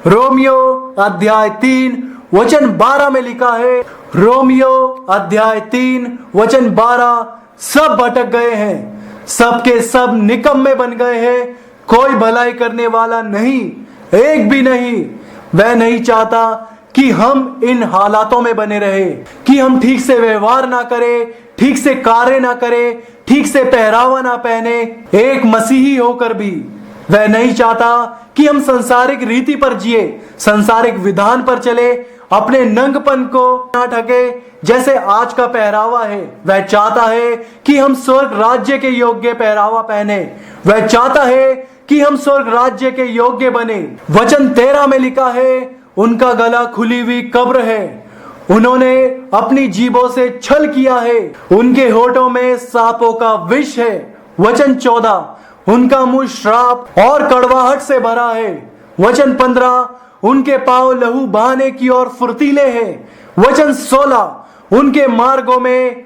A: रोमियो अध्याय 3 वचन 12 में लिखा है, रोमियो अध्याय 3 वचन 12, सब भटक गए हैं, सबके सब निकम्मे बन गए हैं, कोई भलाई करने वाला नहीं, एक भी नहीं। वह नहीं चाहता कि हम इन हालातों में बने रहे, कि हम ठीक से व्यवहार ना करें, ठीक से कार्य ना करें, ठीक से पहरावा ना पहने, एक मसीही होकर भी। वह नहीं चाहता कि हम संसारिक रीति पर जिए, संसारिक विधान पर चले, अपने नंगपन को ना ढके जैसे आज का पहरावा है। वह चाहता है कि हम स्वर्ग राज्य के योग्य पहरावा पहने। वह चाहता है कि हम स्वर्ग राज्य के योग्य बने। वचन 13 में लिखा है, उनका गला खुली हुई कब्र है, उन्होंने अपनी जीभों से छल किया है, उनके होठों में सांपों का विष है। वचन 14, उनका मुंह श्राप और कड़वाहट से भरा है। वचन 15, उनके पांव लहू बहाने की ओर फुर्तीले हैं। वचन 16, उनके मार्गों में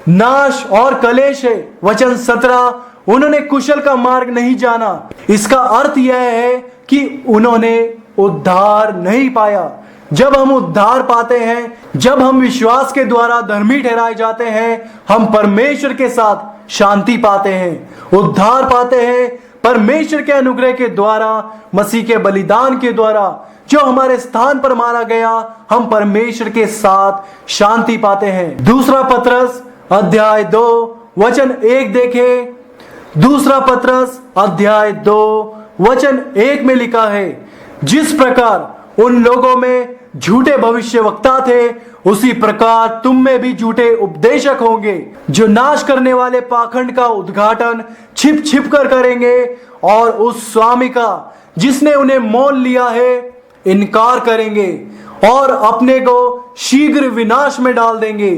A: नाश और कलेश है। वचन 17, उन्होंने कुशल का मार्ग नहीं जाना। इसका अर्थ यह है कि उन्होंने उद्धार नहीं पाया। जब हम उद्धार पाते हैं, जब हम विश्वास के द्वारा धर्मी ठहराए जाते हैं, हम परमेश्वर के साथ शांति पाते हैं। उद्धार पाते हैं परमेश्वर के अनुग्रह के द्वारा, मसीह के बलिदान के द्वारा जो हमारे स्थान पर मारा गया, हम परमेश्वर के साथ शांति पाते हैं। दूसरा पत्रस अध्याय 2 वचन 1 देखें। दूसरा पत्रस अध्याय 2 वचन 1 में लिखा है, जिस प्रकार उन लोगों में झूठे भविष्यवक्ता थे, उसी प्रकार तुम में भी झूठे उपदेशक होंगे, जो नाश करने वाले पाखंड का उद्घाटन छिप छिप कर करेंगे और उस स्वामी का जिसने उन्हें मोल लिया है इनकार करेंगे और अपने को शीघ्र विनाश में डाल देंगे।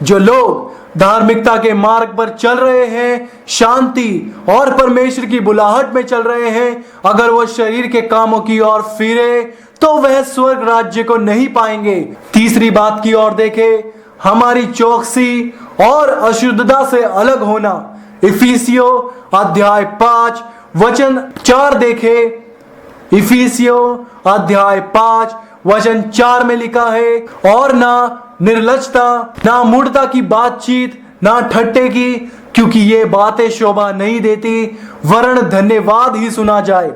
A: जो लोग धार्मिकता के मार्ग पर चल रहे हैं, शांति और परमेश्वर की बुलाहट में चल रहे हैं, अगर वो शरीर के कामों की ओर फिरे तो वह स्वर्ग राज्य को नहीं पाएंगे। तीसरी बात की ओर देखें, हमारी चौकसी और अशुद्धता से अलग होना। इफिसियों अध्याय 5 वचन 4 देखें। इफिसियों अध्याय 5 वचन 4 में लिखा है, और ना निर्लज्जता, ना मूढ़ता की बातचीत, ना ठट्ठे की, क्योंकि ये बातें शोभा नहीं देती, वरन धन्यवाद ही सुना जाए।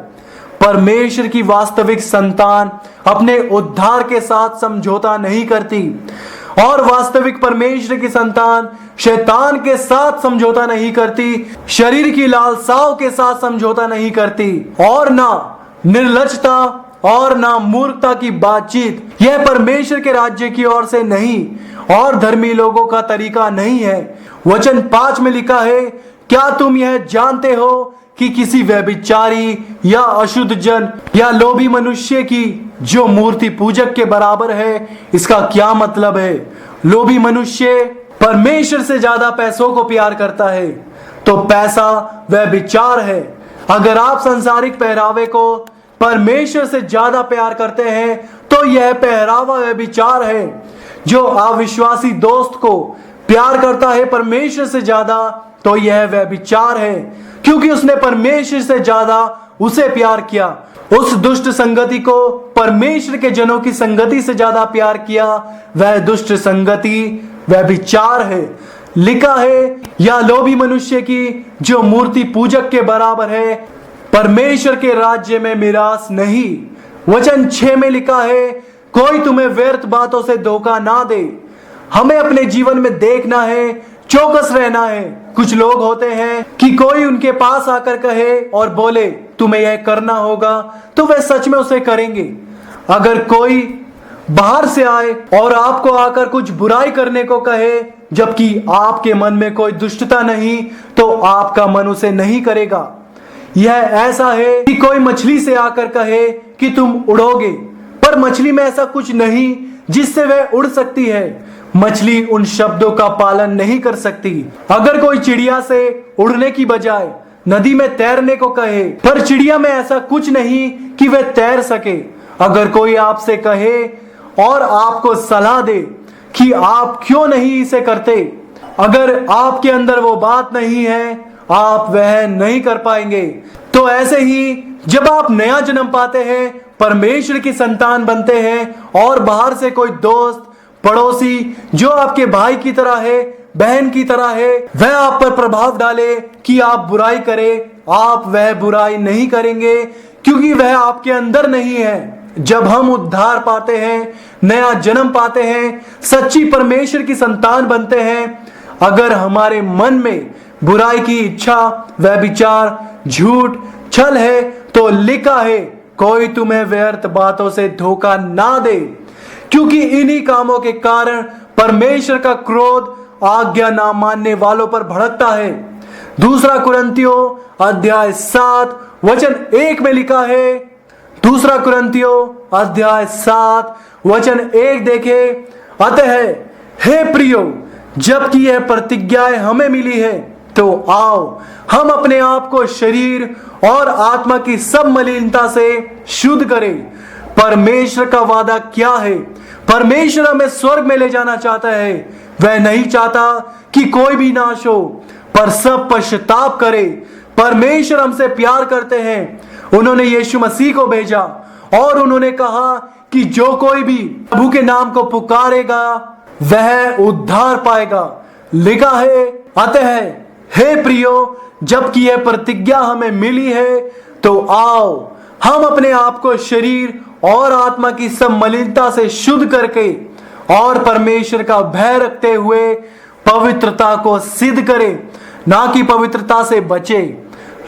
A: परमेश्वर की वास्तविक संतान अपने उद्धार के साथ समझौता नहीं करती, और वास्तविक परमेश्वर की संतान शैतान के साथ समझौता नहीं करती, शरीर की लालसाओं के साथ समझौता नहीं करती, और ना निर्लज्जता और ना मूर्खता की बातचीत। यह परमेश्वर के राज्य की ओर से नहीं और धर्मी लोगों का तरीका नहीं है। वचन 5 में लिखा है, क्या तुम यह जानते हो कि किसी व्यभिचारी या अशुद्ध जन या लोभी मनुष्य की जो मूर्ति पूजक के बराबर है? इसका क्या मतलब है? लोभी मनुष्य परमेश्वर से ज्यादा पैसों को प्यार करता है, तो पैसा व्यभिचार है। अगर आप सांसारिक पहरावे को परमेश्वर से ज्यादा प्यार करते हैं तो यह पहरावा व्यभिचार है। जो अविश्वासी दोस्त को प्यार करता है परमेश्वर से ज्यादा, तो यह व्यभिचार है, क्योंकि उसने परमेश्वर से ज्यादा उसे प्यार किया। उस दुष्ट संगति को परमेश्वर के जनों की संगति से ज्यादा प्यार किया, वह दुष्ट संगति व्यभिचार है। लिखा है, या लोभी मनुष्य की जो मूर्ति पूजक के बराबर है, परमेश्वर के राज्य में मिरास नहीं। वचन 6 में लिखा है, कोई तुम्हें व्यर्थ बातों से धोखा ना दे। हमें अपने जीवन में देखना है, चौकस रहना है। कुछ लोग होते हैं कि कोई उनके पास आकर कहे और बोले तुम्हें यह करना होगा, तो वे सच में उसे करेंगे। अगर कोई बाहर से आए और आपको आकर कुछ बुराई करने को कहे, जबकि आपके मन में कोई दुष्टता नहीं, तो आपका मन उसे नहीं करेगा। यह ऐसा है कि कोई मछली से आकर कहे कि तुम उड़ोगे, पर मछली में ऐसा कुछ नहीं जिससे वह उड़ सकती है। मछली उन शब्दों का पालन नहीं कर सकती। अगर कोई चिड़िया से उड़ने की बजाय नदी में तैरने को कहे, पर चिड़िया में ऐसा कुछ नहीं कि वह तैर सके। अगर कोई आपसे कहे और आपको सलाह दे कि आप क्यों नहीं इसे करते, अगर आपके अंदर वो बात नहीं है, आप वह नहीं कर पाएंगे। तो ऐसे ही जब आप नया जन्म पाते हैं, परमेश्वर की संतान बनते हैं, और बाहर से कोई दोस्त, पड़ोसी जो आपके भाई की तरह है, बहन की तरह है, वह आप पर प्रभाव डाले कि आप बुराई करें, आप वह बुराई नहीं करेंगे, क्योंकि वह आपके अंदर नहीं है। जब हम उद्धार पाते हैं, नया जन्म पाते हैं, सच्ची परमेश्वर की संतान बनते हैं, अगर हमारे मन में बुराई की इच्छा, व्यभिचार, झूठ, छल है, तो लिखा है, कोई तुम्हें व्यर्थ बातों से धोखा ना दे, क्योंकि इन्हीं कामों के कारण परमेश्वर का क्रोध आज्ञा ना मानने वालों पर भड़कता है। दूसरा कुरिन्थियों अध्याय 7 वचन 1 में लिखा है। दूसरा कुरिन्थियों अध्याय 7 वचन 1 देखे, अतः हे प्रियो, जबकि यह प्रतिज्ञाएं हमें मिली है, तो आओ हम अपने आप को शरीर और आत्मा की सब मलिनता से शुद्ध करें। परमेश्वर का वादा क्या है? परमेश्वर हमें स्वर्ग में ले जाना चाहता है। वह नहीं चाहता कि कोई भी नाश हो, पर सब पश्चाताप करे। परमेश्वर हमसे प्यार करते हैं। उन्होंने यीशु मसीह को भेजा और उन्होंने कहा कि जो कोई भी प्रभु के नाम को पुकारेगा वह उद्धार पाएगा। लिखा है, अतः हे प्रियो, जबकि यह प्रतिज्ञा हमें मिली है, तो आओ हम अपने आप को शरीर और आत्मा की सब मलिनता से शुद्ध करके और परमेश्वर का भय रखते हुए पवित्रता को सिद्ध करें, ना कि पवित्रता से बचे।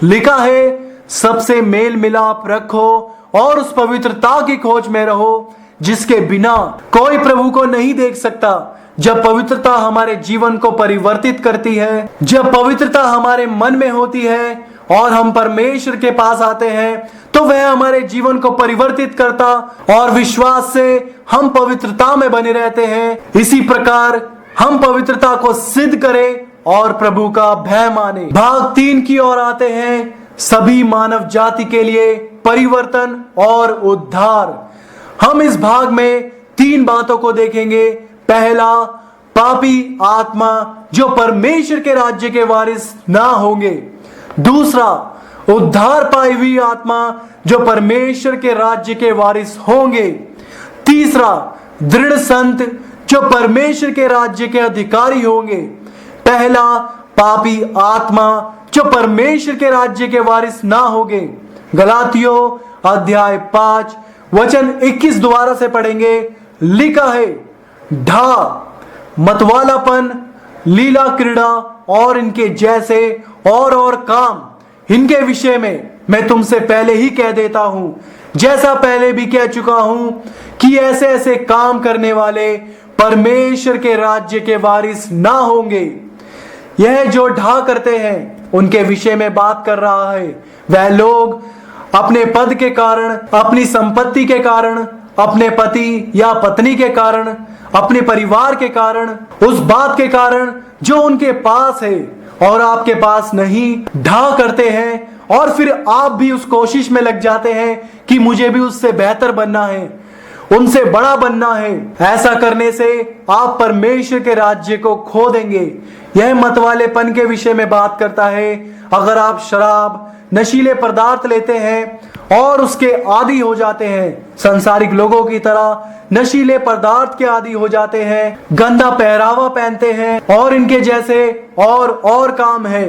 A: लिखा है, सबसे मेल मिलाप रखो और उस पवित्रता की खोज में रहो जिसके बिना कोई प्रभु को नहीं देख सकता। जब पवित्रता हमारे जीवन को परिवर्तित करती है, जब पवित्रता हमारे मन में होती है और हम परमेश्वर के पास आते हैं, तो वह हमारे जीवन को परिवर्तित करता और विश्वास से हम पवित्रता में बने रहते हैं। इसी प्रकार हम पवित्रता को सिद्ध करें और प्रभु का भय माने। भाग 3 की ओर आते हैं, सभी मानव जाति के लिए परिवर्तन और उद्धार। हम इस भाग में 3 बातों को देखेंगे। पहला, पापी आत्मा जो परमेश्वर के राज्य के वारिस ना होंगे। दूसरा, उद्धार पाई हुई आत्मा जो परमेश्वर के राज्य के वारिस होंगे। तीसरा, दृढ़ संत जो परमेश्वर के राज्य के अधिकारी होंगे। पहला, पापी आत्मा जो परमेश्वर के राज्य के वारिस ना होंगे। गलातियों अध्याय 5 वचन 21 दोबारा से पढ़ेंगे। लिखा है, ढा, मतवालापन, लीला क्रीड़ा और इनके जैसे और काम, इनके विषय में मैं तुमसे पहले ही कह देता हूं, जैसा पहले भी कह चुका हूं, कि ऐसे ऐसे काम करने वाले परमेश्वर के राज्य के वारिस ना होंगे। यह जो ढा करते हैं उनके विषय में बात कर रहा है। वह लोग अपने पद के कारण, अपनी संपत्ति के कारण, अपने पति या पत्नी के कारण, अपने परिवार के कारण, उस बात के कारण जो उनके पास है और आपके पास नहीं, ढा करते हैं और फिर आप भी उस कोशिश में लग जाते हैं कि मुझे भी उससे बेहतर बनना है, उनसे बड़ा बनना है। ऐसा करने से आप परमेश्वर के राज्य को खो देंगे। यह मतवालेपन के विषय में बात करता है। अगर आप शराब, नशीले पदार्थ लेते हैं और उसके आदी हो जाते हैं, संसारिक लोगों की तरह नशीले पदार्थ के आदी हो जाते हैं, गंदा पहरावा पहनते हैं और इनके जैसे और काम है,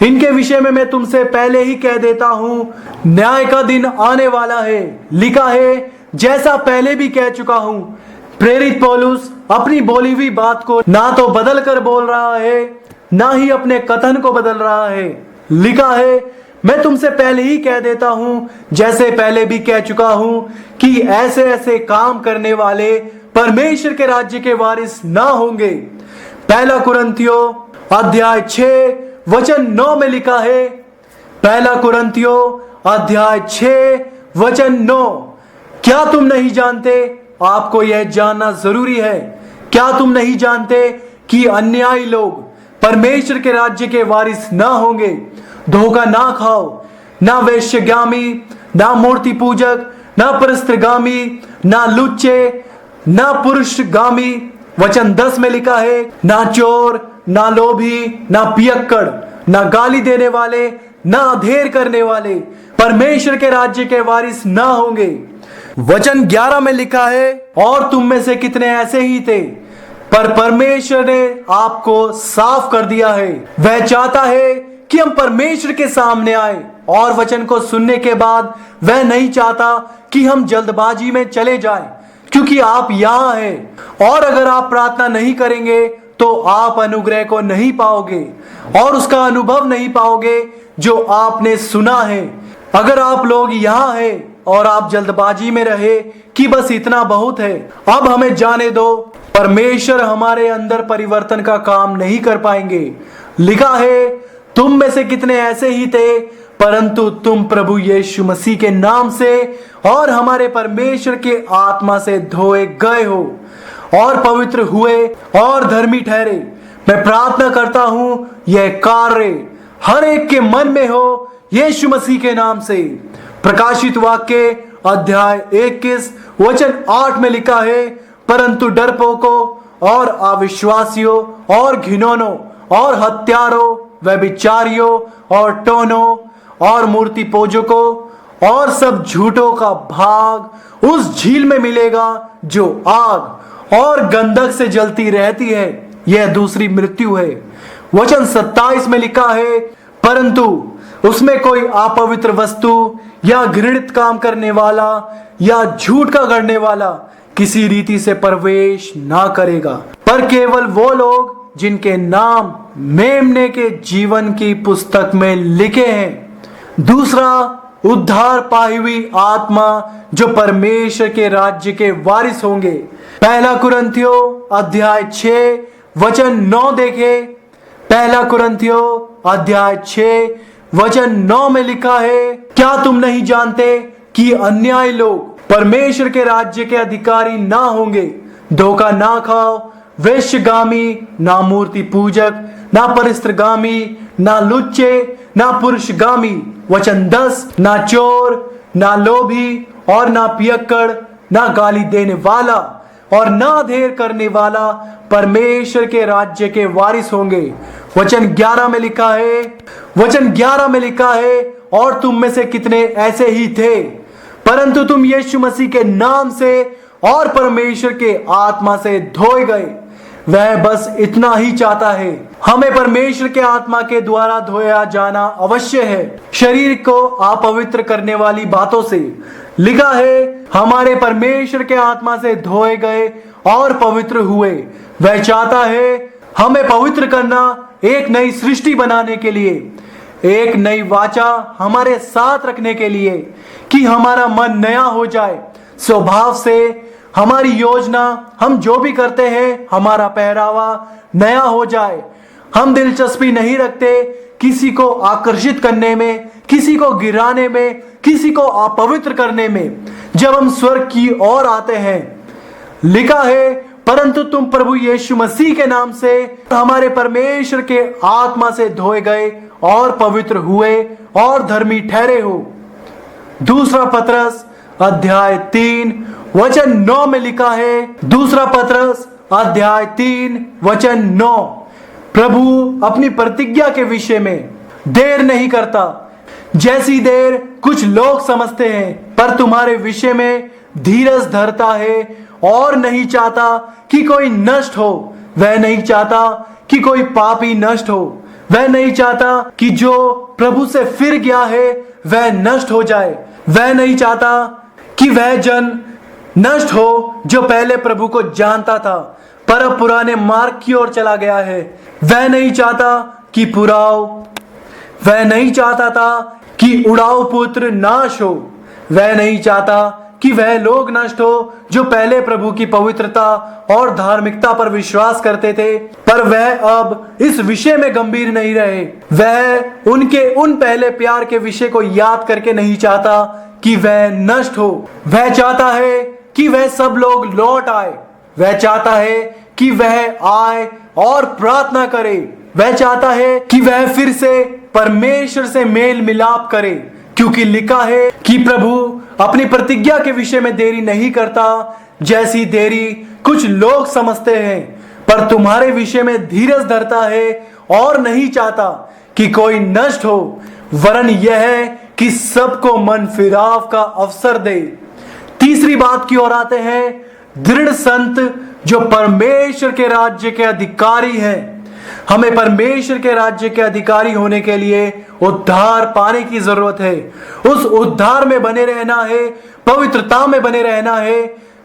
A: इनके विषय में मैं तुमसे पहले ही कह देता हूं, न्याय का दिन आने वाला है। लिखा है, जैसा पहले भी कह चुका हूं। प्रेरित पौलुस अपनी बोली हुई बात को ना तो बदल कर बोल रहा है, ना ही अपने कथन को बदल रहा है। लिखा है, मैं तुमसे पहले ही कह देता हूं, जैसे पहले भी कह चुका हूं, कि ऐसे ऐसे काम करने वाले परमेश्वर के राज्य के वारिस ना होंगे। पहला कुरिन्थियों अध्याय 6 वचन 9 में लिखा है। पहला कुरिन्थियों अध्याय 6 वचन 9, क्या तुम नहीं जानते? आपको यह जानना जरूरी है। क्या तुम नहीं जानते कि अन्यायी लोग परमेश्वर के राज्य के वारिस ना होंगे? धोखा ना खाओ, ना वेश्यगामी, ना मूर्ति पूजक, ना परस्त्रगामी, ना लुच्चे, ना पुरुषगामी। वचन 10 में लिखा है, ना चोर, ना लोभी, ना पियक्कड़, ना गाली देने वाले, ना अधेर करने वाले परमेश्वर के राज्य के वारिस ना होंगे। वचन 11 में लिखा है, और तुम में से कितने ऐसे ही थे, पर परमेश्वर ने आपको साफ कर दिया है। वह चाहता है कि हम परमेश्वर के सामने आए, और वचन को सुनने के बाद वह नहीं चाहता कि हम जल्दबाजी में चले जाएं, क्योंकि आप यहाँ हैं। और अगर आप प्रार्थना नहीं करेंगे तो आप अनुग्रह को नहीं पाओगे और उसका अनुभव नहीं पाओगे जो आपने सुना है। अगर आप लोग यहाँ हैं और आप जल्दबाजी में रहे कि बस इतना बहुत है, अब हमें जाने दो, परमेश्वर हमारे अंदर परिवर्तन का काम नहीं कर पाएंगे। लिखा है, तुम में से कितने ऐसे ही थे, परंतु तुम प्रभु यीशु मसीह के नाम से और हमारे परमेश्वर के आत्मा से धोए गए हो और पवित्र हुए और धर्मी ठहरे। मैं प्रार्थना करता हूं यह कार्य हर एक के मन में हो, यीशु मसीह के नाम से। प्रकाशित वाक्य अध्याय 21 वचन 8 में लिखा है, परंतु डरपोकों और अविश्वासियों और घिनौनों और हत्यारों, व्यभिचारियों और टोनों और मूर्ति पूजकों और सब झूठों का भाग उस झील में मिलेगा जो आग और गंधक से जलती रहती है। यह दूसरी मृत्यु है। वचन 27 में लिखा है, परंतु उसमें कोई अपवित्र वस्तु या घृणित काम करने वाला या झूठ का गढ़ने वाला किसी रीति से प्रवेश ना करेगा, पर केवल वो लोग जिनके नाम मेमने के जीवन की पुस्तक में लिखे हैं। दूसरा, उद्धार पाई हुई आत्मा जो परमेश्वर के राज्य के वारिस होंगे। पहला कुरिन्थियों अध्याय 6 वचन 9 देखे। पहला कुरिन्थियों अध्याय 6 वचन 9 में लिखा है, क्या तुम नहीं जानते कि अन्यायी लोग परमेश्वर के राज्य के अधिकारी ना होंगे। धोखा ना खाओ, वेश्यगामी, ना मूर्ति पूजक, ना परिस्त्रगामी, ना लुच्चे, ना पुरुषगामी। वचन 10, ना चोर, ना लोभी और ना पियक्कड़, ना गाली देने वाला और ना धेर करने वाला परमेश्वर के राज्य के वारिस होंगे। वचन 11 में लिखा है, वचन 11 में लिखा है, और तुम में से कितने ऐसे ही थे, परंतु तुम यीशु मसीह के नाम से और परमेश्वर के आत्मा से धोए गए। वह बस इतना ही चाहता है, हमें परमेश्वर के आत्मा के द्वारा धोया जाना अवश्य है, शरीर को अपवित्र करने वाली बातों से। लिखा है, हमारे परमेश्वर के आत्मा से धोए गए और पवित्र हुए। वह चाहता है हमें पवित्र करना, एक नई सृष्टि बनाने के लिए, एक नई वाचा हमारे साथ रखने के लिए, कि हमारा मन नया हो जाए। स्वभाव से हमारी योजना, हम जो भी करते हैं, हमारा पहरावा नया हो जाए। हम दिलचस्पी नहीं रखते किसी को आकर्षित करने में, किसी को गिराने में, किसी को अपवित्र करने में। जब हम स्वर्ग की ओर आते हैं, लिखा है, परंतु तुम प्रभु यीशु मसीह के नाम से हमारे परमेश्वर के आत्मा से धोए गए और पवित्र हुए और धर्मी ठहरे हो। दूसरा पतरस अध्याय 3 वचन 9 में लिखा है, दूसरा पतरस अध्याय 3 वचन 9, प्रभु अपनी प्रतिज्ञा के विषय में देर नहीं करता, जैसी देर कुछ लोग समझते हैं, पर तुम्हारे विषय में धीरज धरता है और नहीं चाहता कि कोई नष्ट हो। वह नहीं चाहता कि कोई पापी नष्ट हो। वह नहीं चाहता कि जो प्रभु से फिर गया है वह नष्ट हो जाए। वह नहीं चाहता कि वह जन नष्ट हो जो पहले प्रभु को जानता था पर अब पुराने मार्ग की ओर चला गया है। वह नहीं चाहता कि वह नहीं चाहता था कि उड़ाऊ पुत्र नाश हो। वह नहीं चाहता कि वह लोग नष्ट हो जो पहले प्रभु की पवित्रता और धार्मिकता पर विश्वास करते थे, पर वह अब इस विषय में गंभीर नहीं रहे। वह उनके उन पहले प्यार के विषय को याद करके नहीं चाहता कि वह नष्ट हो। वह चाहता है कि वह सब लोग लौट आए। वह चाहता है कि वह आए और प्रार्थना करे। वह चाहता है कि वह फिर से परमेश्वर से मेल मिलाप करे, क्योंकि लिखा है कि प्रभु अपनी प्रतिज्ञा के विषय में देरी नहीं करता, जैसी देरी कुछ लोग समझते हैं, पर तुम्हारे विषय में धीरज धरता है और नहीं चाहता कि कोई नष्ट हो, वरन यह है कि सबको मन फिराव का अवसर दे। तीसरी बात की ओर आते हैं, दृढ़ संत जो परमेश्वर के राज्य के अधिकारी हैं। हमें परमेश्वर के राज्य के अधिकारी होने के लिए उद्धार पाने की जरूरत है। उस उद्धार में बने रहना है, पवित्रता में बने रहना है,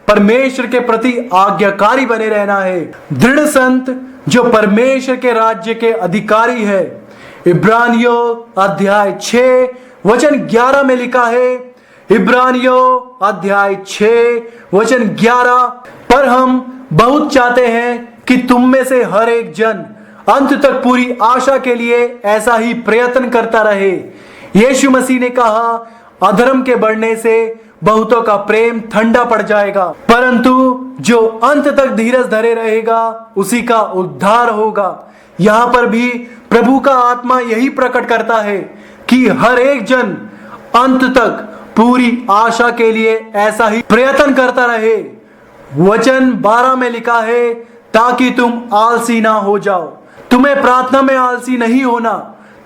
A: परमेश्वर के प्रति आज्ञाकारी बने रहना है। दृढ़ संत जो परमेश्वर के राज्य के अधिकारी है। इब्रानियों अध्याय 6 वचन 11 में लिखा है, इब्रानियों अध्याय 6 वचन 11, पर हम बहुत चाहते हैं कि तुम में से हर एक जन अंत तक पूरी आशा के लिए ऐसा ही प्रयत्न करता रहे। यीशु मसीह ने कहा, अधर्म के बढ़ने से बहुतों का प्रेम ठंडा पड़ जाएगा, परंतु जो अंत तक धीरज धरे रहेगा उसी का उद्धार होगा। यहाँ पर भी प्रभु का आत्मा यही प्रकट करता है कि हर एक जन अंत तक पूरी आशा के लिए ऐसा ही प्रयत्न करता रहे। वचन 12 में लिखा है, ताकि तुम आलसी ना हो जाओ। तुम्हें प्रार्थना में आलसी नहीं होना,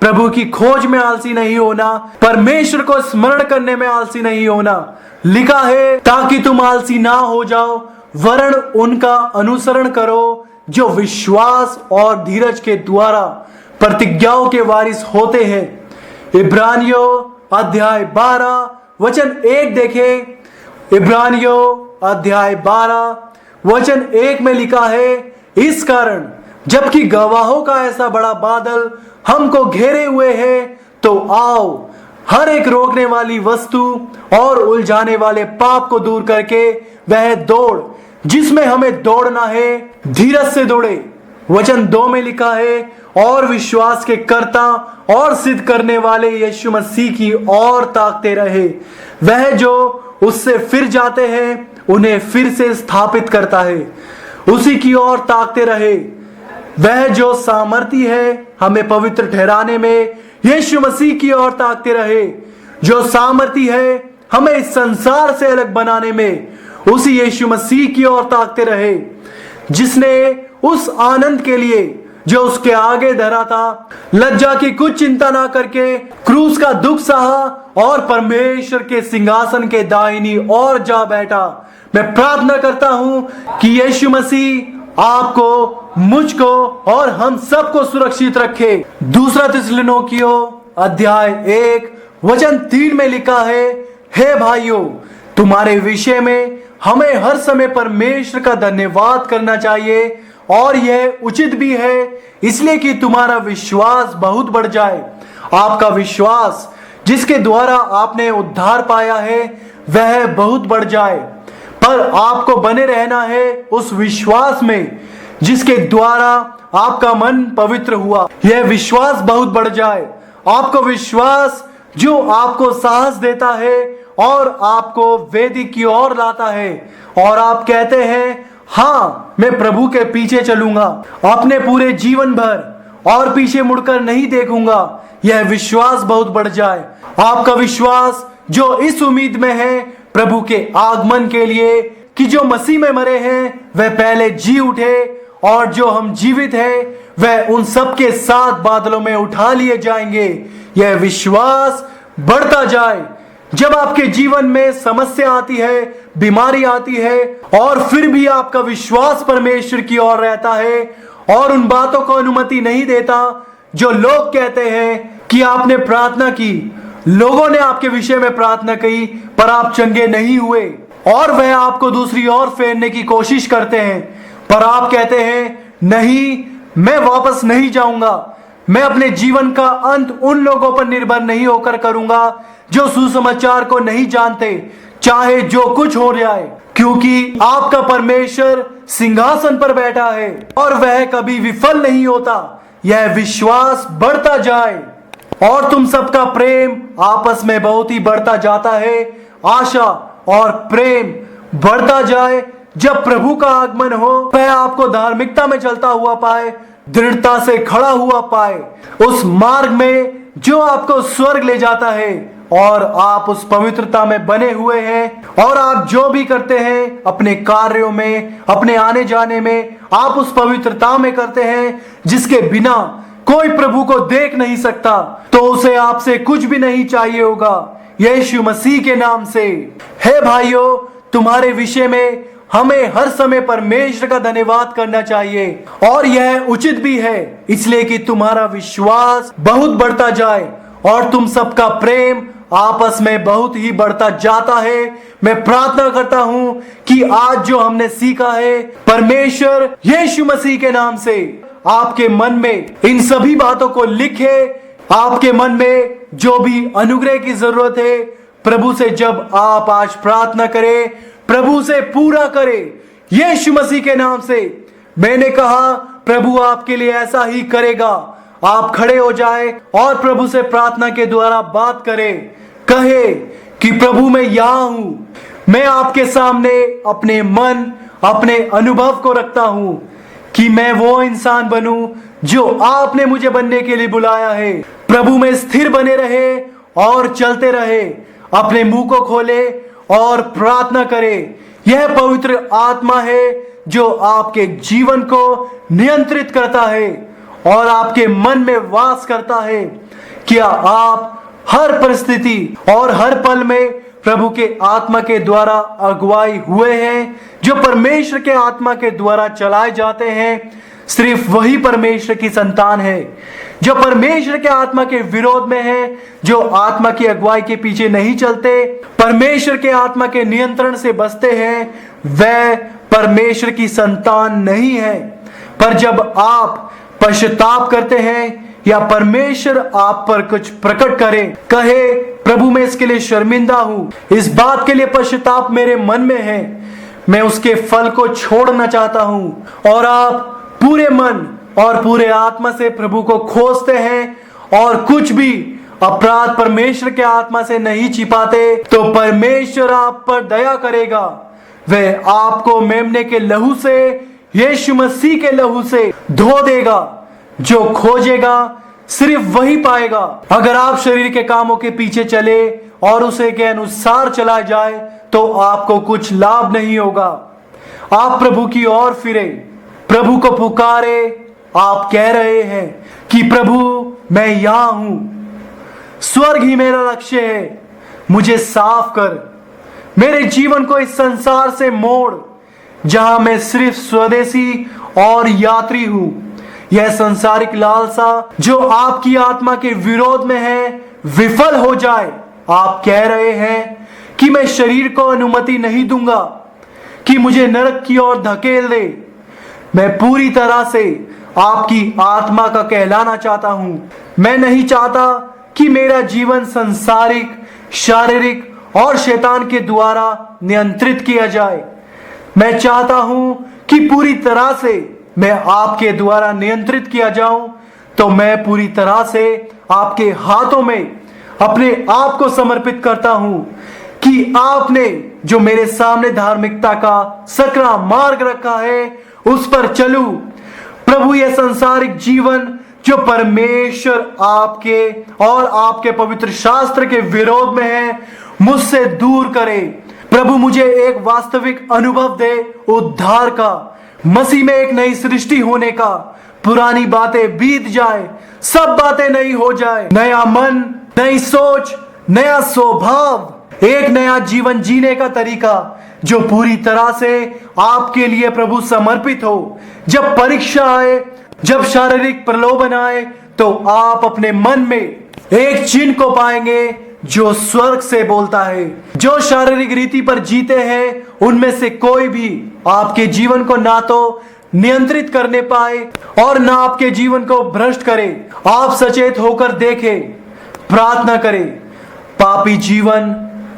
A: प्रभु की खोज में आलसी नहीं होना, परमेश्वर को स्मरण करने में आलसी नहीं होना। लिखा है, ताकि तुम आलसी ना हो जाओ, वरन उनका अनुसरण करो जो विश्वास और धीरज के द्वारा प्रतिज्ञाओं के वारिस होते हैं। इब्रानियों अध्याय 12 वचन 1 देखें। इब्रानियों अध्याय 12 वचन 1 में लिखा है, इस कारण जबकि गवाहों का ऐसा बड़ा बादल हमको घेरे हुए है, तो आओ हर एक रोकने वाली वस्तु और उलझाने वाले पाप को दूर करके वह दौड़ जिसमें हमें दौड़ना है, धीरज से दौड़े। वचन 2 में लिखा है, और विश्वास के कर्ता और सिद्ध करने वाले यीशु मसीह की ओर ताकते रहे। वह जो उससे फिर जाते हैं उन्हें फिर से स्थापित करता है। उसी की ओर ताकते रहे। वह जो सामर्थी है हमें पवित्र ठहराने में, यीशु मसीह की ओर ताकते रहे। जो सामर्थी है हमें इस संसार से अलग बनाने में, उसी यीशु मसीह की ओर ताकते रहे, जिसने उस आनंद के लिए जो उसके आगे धरा था, लज्जा की कुछ चिंता ना करके क्रूस का दुख सहा और परमेश्वर के सिंहासन के दाहिनी ओर जा बैठा। मैं प्रार्थना करता हूं कि यीशु मसीह आपको, मुझको और हम सबको सुरक्षित रखे। दूसरा थिस्सलुनीकियों अध्याय 1 वचन 3 में लिखा है, हे भाइयों, तुम्हारे विषय में हमें हर समय परमेश्वर का धन्यवाद करना चाहिए, और यह उचित भी है, इसलिए कि तुम्हारा विश्वास बहुत बढ़ जाए। आपका विश्वास जिसके द्वारा आपने उद्धार पाया है वह बहुत बढ़ जाए, पर आपको बने रहना है उस विश्वास में जिसके द्वारा आपका मन पवित्र हुआ। यह विश्वास बहुत बढ़ जाए। आपको विश्वास जो आपको साहस देता है और आपको वेदी की ओर लाता है, और आप कहते हैं, हाँ मैं प्रभु के पीछे चलूंगा अपने पूरे जीवन भर और पीछे मुड़कर नहीं देखूंगा। यह विश्वास बहुत बढ़ जाए। आपका विश्वास जो इस उम्मीद में है प्रभु के आगमन के लिए, कि जो मसीह में मरे हैं वह पहले जी उठे, और जो हम जीवित हैं वह उन सब के साथ बादलों में उठा लिए जाएंगे। यह विश्वास बढ़ता जाए। जब आपके जीवन में समस्या आती है, बीमारी आती है, और फिर भी आपका विश्वास परमेश्वर की ओर रहता है और उन बातों को अनुमति नहीं देता जो लोग कहते हैं कि आपने प्रार्थना की, लोगों ने आपके विषय में प्रार्थना की पर आप चंगे नहीं हुए, और वह आपको दूसरी ओर फेरने की कोशिश करते हैं, पर आप कहते हैं, नहीं मैं वापस नहीं जाऊंगा। मैं अपने जीवन का अंत उन लोगों पर निर्भर नहीं होकर करूंगा जो सुसमाचार को नहीं जानते, चाहे जो कुछ हो जाए, क्योंकि आपका परमेश्वर सिंहासन पर बैठा है और वह कभी विफल नहीं होता। यह विश्वास बढ़ता जाए और तुम सबका प्रेम आपस में बहुत ही बढ़ता जाता है। आशा और प्रेम बढ़ता जाए। जब प्रभु का आगमन हो, वह आपको धार्मिकता में चलता हुआ पाए, दृढ़ता से खड़ा हुआ पाए, उस मार्ग में जो आपको स्वर्ग ले जाता है, और आप उस पवित्रता में बने हुए हैं, और आप जो भी करते हैं अपने कार्यों में, अपने आने जाने में, आप उस पवित्रता में करते हैं जिसके बिना कोई प्रभु को देख नहीं सकता, तो उसे आपसे कुछ भी नहीं चाहिए होगा यीशु मसीह के नाम से। हे भाइयों, तुम्हारे विषय में हमें हर समय परमेश्वर का धन्यवाद करना चाहिए, और यह उचित भी है, इसलिए कि तुम्हारा विश्वास बहुत बढ़ता जाए और तुम सबका प्रेम आपस में बहुत ही बढ़ता जाता है। मैं प्रार्थना करता हूं कि आज जो हमने सीखा है, परमेश्वर यीशु मसीह के नाम से आपके मन में इन सभी बातों को लिखे। आपके मन में जो भी अनुग्रह की जरूरत है, प्रभु से जब आप आज प्रार्थना करें, प्रभु से पूरा करें यीशु मसीह के नाम से। मैंने कहा प्रभु आपके लिए ऐसा ही करेगा। आप खड़े हो जाए और प्रभु से प्रार्थना के द्वारा बात करें। कहे कि प्रभु मैं यहाँ हूं, मैं आपके सामने अपने मन, अपने अनुभव को रखता हूं कि मैं वो इंसान बनूं जो आपने मुझे बनने के लिए बुलाया है। प्रभु में स्थिर बने रहे और चलते रहे। अपने मुंह को खोले और प्रार्थना करें। यह पवित्र आत्मा है जो आपके जीवन को नियंत्रित करता है और आपके मन में वास करता है। क्या आप हर परिस्थिति और हर पल में प्रभु के आत्मा के द्वारा अगुवाई हुए हैं, जो परमेश्वर के आत्मा के द्वारा चलाए जाते हैं? सिर्फ वही परमेश्वर की संतान है जो परमेश्वर के आत्मा के विरोध में है, जो आत्मा की अगुवाई के पीछे नहीं चलते, परमेश्वर के आत्मा के नियंत्रण से बचते हैं, वह परमेश्वर की संतान नहीं है। पर जब आप पश्चाताप करते हैं या परमेश्वर आप पर कुछ प्रकट करे, कहे प्रभु मैं इसके लिए शर्मिंदा हूं, इस बात के लिए पश्चाताप मेरे मन में है, मैं उसके फल को छोड़ना चाहता हूं, और आप पूरे मन और पूरे आत्मा से प्रभु को खोजते हैं और कुछ भी अपराध परमेश्वर के आत्मा से नहीं छिपाते, तो परमेश्वर आप पर दया करेगा। वह आपको मेमने के लहू से, यीशु मसीह के लहू से धो देगा। जो खोजेगा सिर्फ वही पाएगा। अगर आप शरीर के कामों के पीछे चले और उसे के अनुसार चला जाए तो आपको कुछ लाभ नहीं होगा। आप प्रभु की ओर फिरे, प्रभु को पुकारे। आप कह रहे हैं कि प्रभु मैं यहां हूं, स्वर्ग ही मेरा लक्ष्य है, मुझे साफ कर, मेरे जीवन को इस संसार से मोड़ जहां मैं सिर्फ स्वदेशी और यात्री हूं। यह संसारिक लालसा जो आपकी आत्मा के विरोध में है विफल हो जाए। आप कह रहे हैं कि मैं शरीर को अनुमति नहीं दूंगा कि मुझे नरक की ओर धकेल दे। मैं पूरी तरह से आपकी आत्मा का कहलाना चाहता हूं। मैं नहीं चाहता कि मेरा जीवन संसारिक, शारीरिक और शैतान के द्वारा नियंत्रित किया जाए। मैं चाहता हूं कि पूरी तरह से मैं आपके द्वारा नियंत्रित किया जाऊं। तो मैं पूरी तरह से आपके हाथों में अपने आप को समर्पित करता हूं कि आपने जो मेरे सामने धार्मिकता का सकरा मार्ग रखा है उस पर चलूं। प्रभु यह संसारिक जीवन जो परमेश्वर आपके और आपके पवित्र शास्त्र के विरोध में है मुझसे दूर करे। प्रभु मुझे एक वास्तविक अनुभव दे उद्धार का, मसीह में एक नई सृष्टि होने का। पुरानी बातें बीत जाए, सब बातें नई हो जाए। नया मन, नई सोच, नया स्वभाव, एक नया जीवन जीने का तरीका जो पूरी तरह से आपके लिए प्रभु समर्पित हो। जब परीक्षा आए, जब शारीरिक प्रलोभन आए, तो आप अपने मन में एक चिन्ह को पाएंगे जो स्वर्ग से बोलता है। जो शारीरिक रीति पर जीते हैं उनमें से कोई भी आपके जीवन को ना तो नियंत्रित करने पाए और ना आपके जीवन को भ्रष्ट करे। आप सचेत होकर देखें, प्रार्थना करें। पापी जीवन,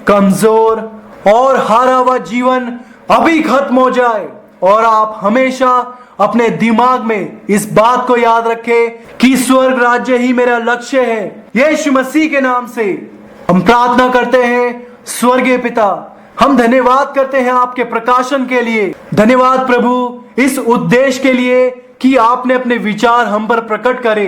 A: कमजोर और हारा हुआ जीवन अभी खत्म हो जाए और आप हमेशा अपने दिमाग में इस बात को याद रखें कि स्वर्ग राज्य ही मेरा लक्ष्य है। यीशु मसीह के नाम से हम प्रार्थना करते हैं। स्वर्गीय पिता, हम धन्यवाद करते हैं आपके प्रकाशन के लिए। धन्यवाद प्रभु इस उद्देश्य के लिए कि आपने अपने विचार हम पर प्रकट करे।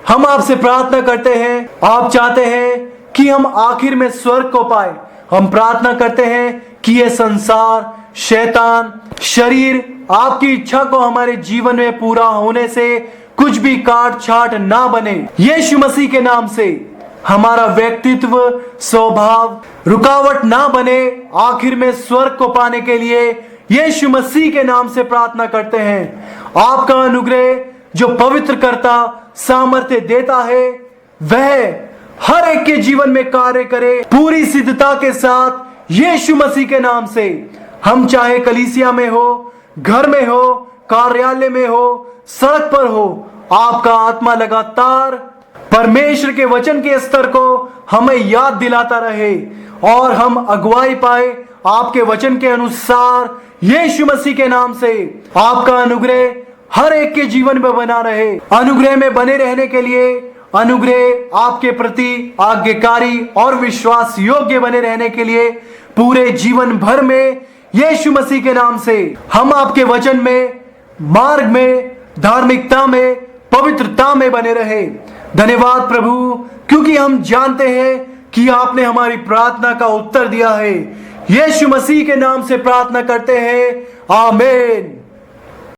A: हम आपसे प्रार्थना करते हैं, आप चाहते हैं कि हम आखिर में स्वर्ग को पाए। हम प्रार्थना करते हैं कि यह संसार, शैतान, शरीर आपकी इच्छा को हमारे जीवन में पूरा होने से कुछ भी काट छाट ना बने। यीशु मसीह के नाम से हमारा व्यक्तित्व, स्वभाव रुकावट ना बने। आखिर में स्वर्ग को पाने के लिए यीशु मसीह के नाम से प्रार्थना करते हैं। आपका अनुग्रह जो पवित्र करता, सामर्थ्य देता है, वह हर एक के जीवन में कार्य करे पूरी सिद्धता के साथ यीशु मसीह के नाम से। हम चाहे कलीसिया में हो, घर में हो, कार्यालय में हो, सड़क पर हो, आपका आत्मा लगातार परमेश्वर के वचन के स्तर को हमें याद दिलाता रहे और हम अगुवाई पाए आपके वचन के अनुसार। यीशु मसीह के नाम से आपका अनुग्रह हर एक के जीवन में बना रहे। अनुग्रह में बने रहने के लिए, अनुग्रह आपके प्रति आज्ञाकारी और विश्वास योग्य बने रहने के लिए पूरे जीवन भर में यीशु मसीह के नाम से हम आपके वचन में, मार्ग में, धार्मिकता में, पवित्रता में बने रहे। धन्यवाद प्रभु, क्योंकि हम जानते हैं कि आपने हमारी प्रार्थना का उत्तर दिया है। यीशु मसीह के नाम से प्रार्थना करते हैं, आमीन।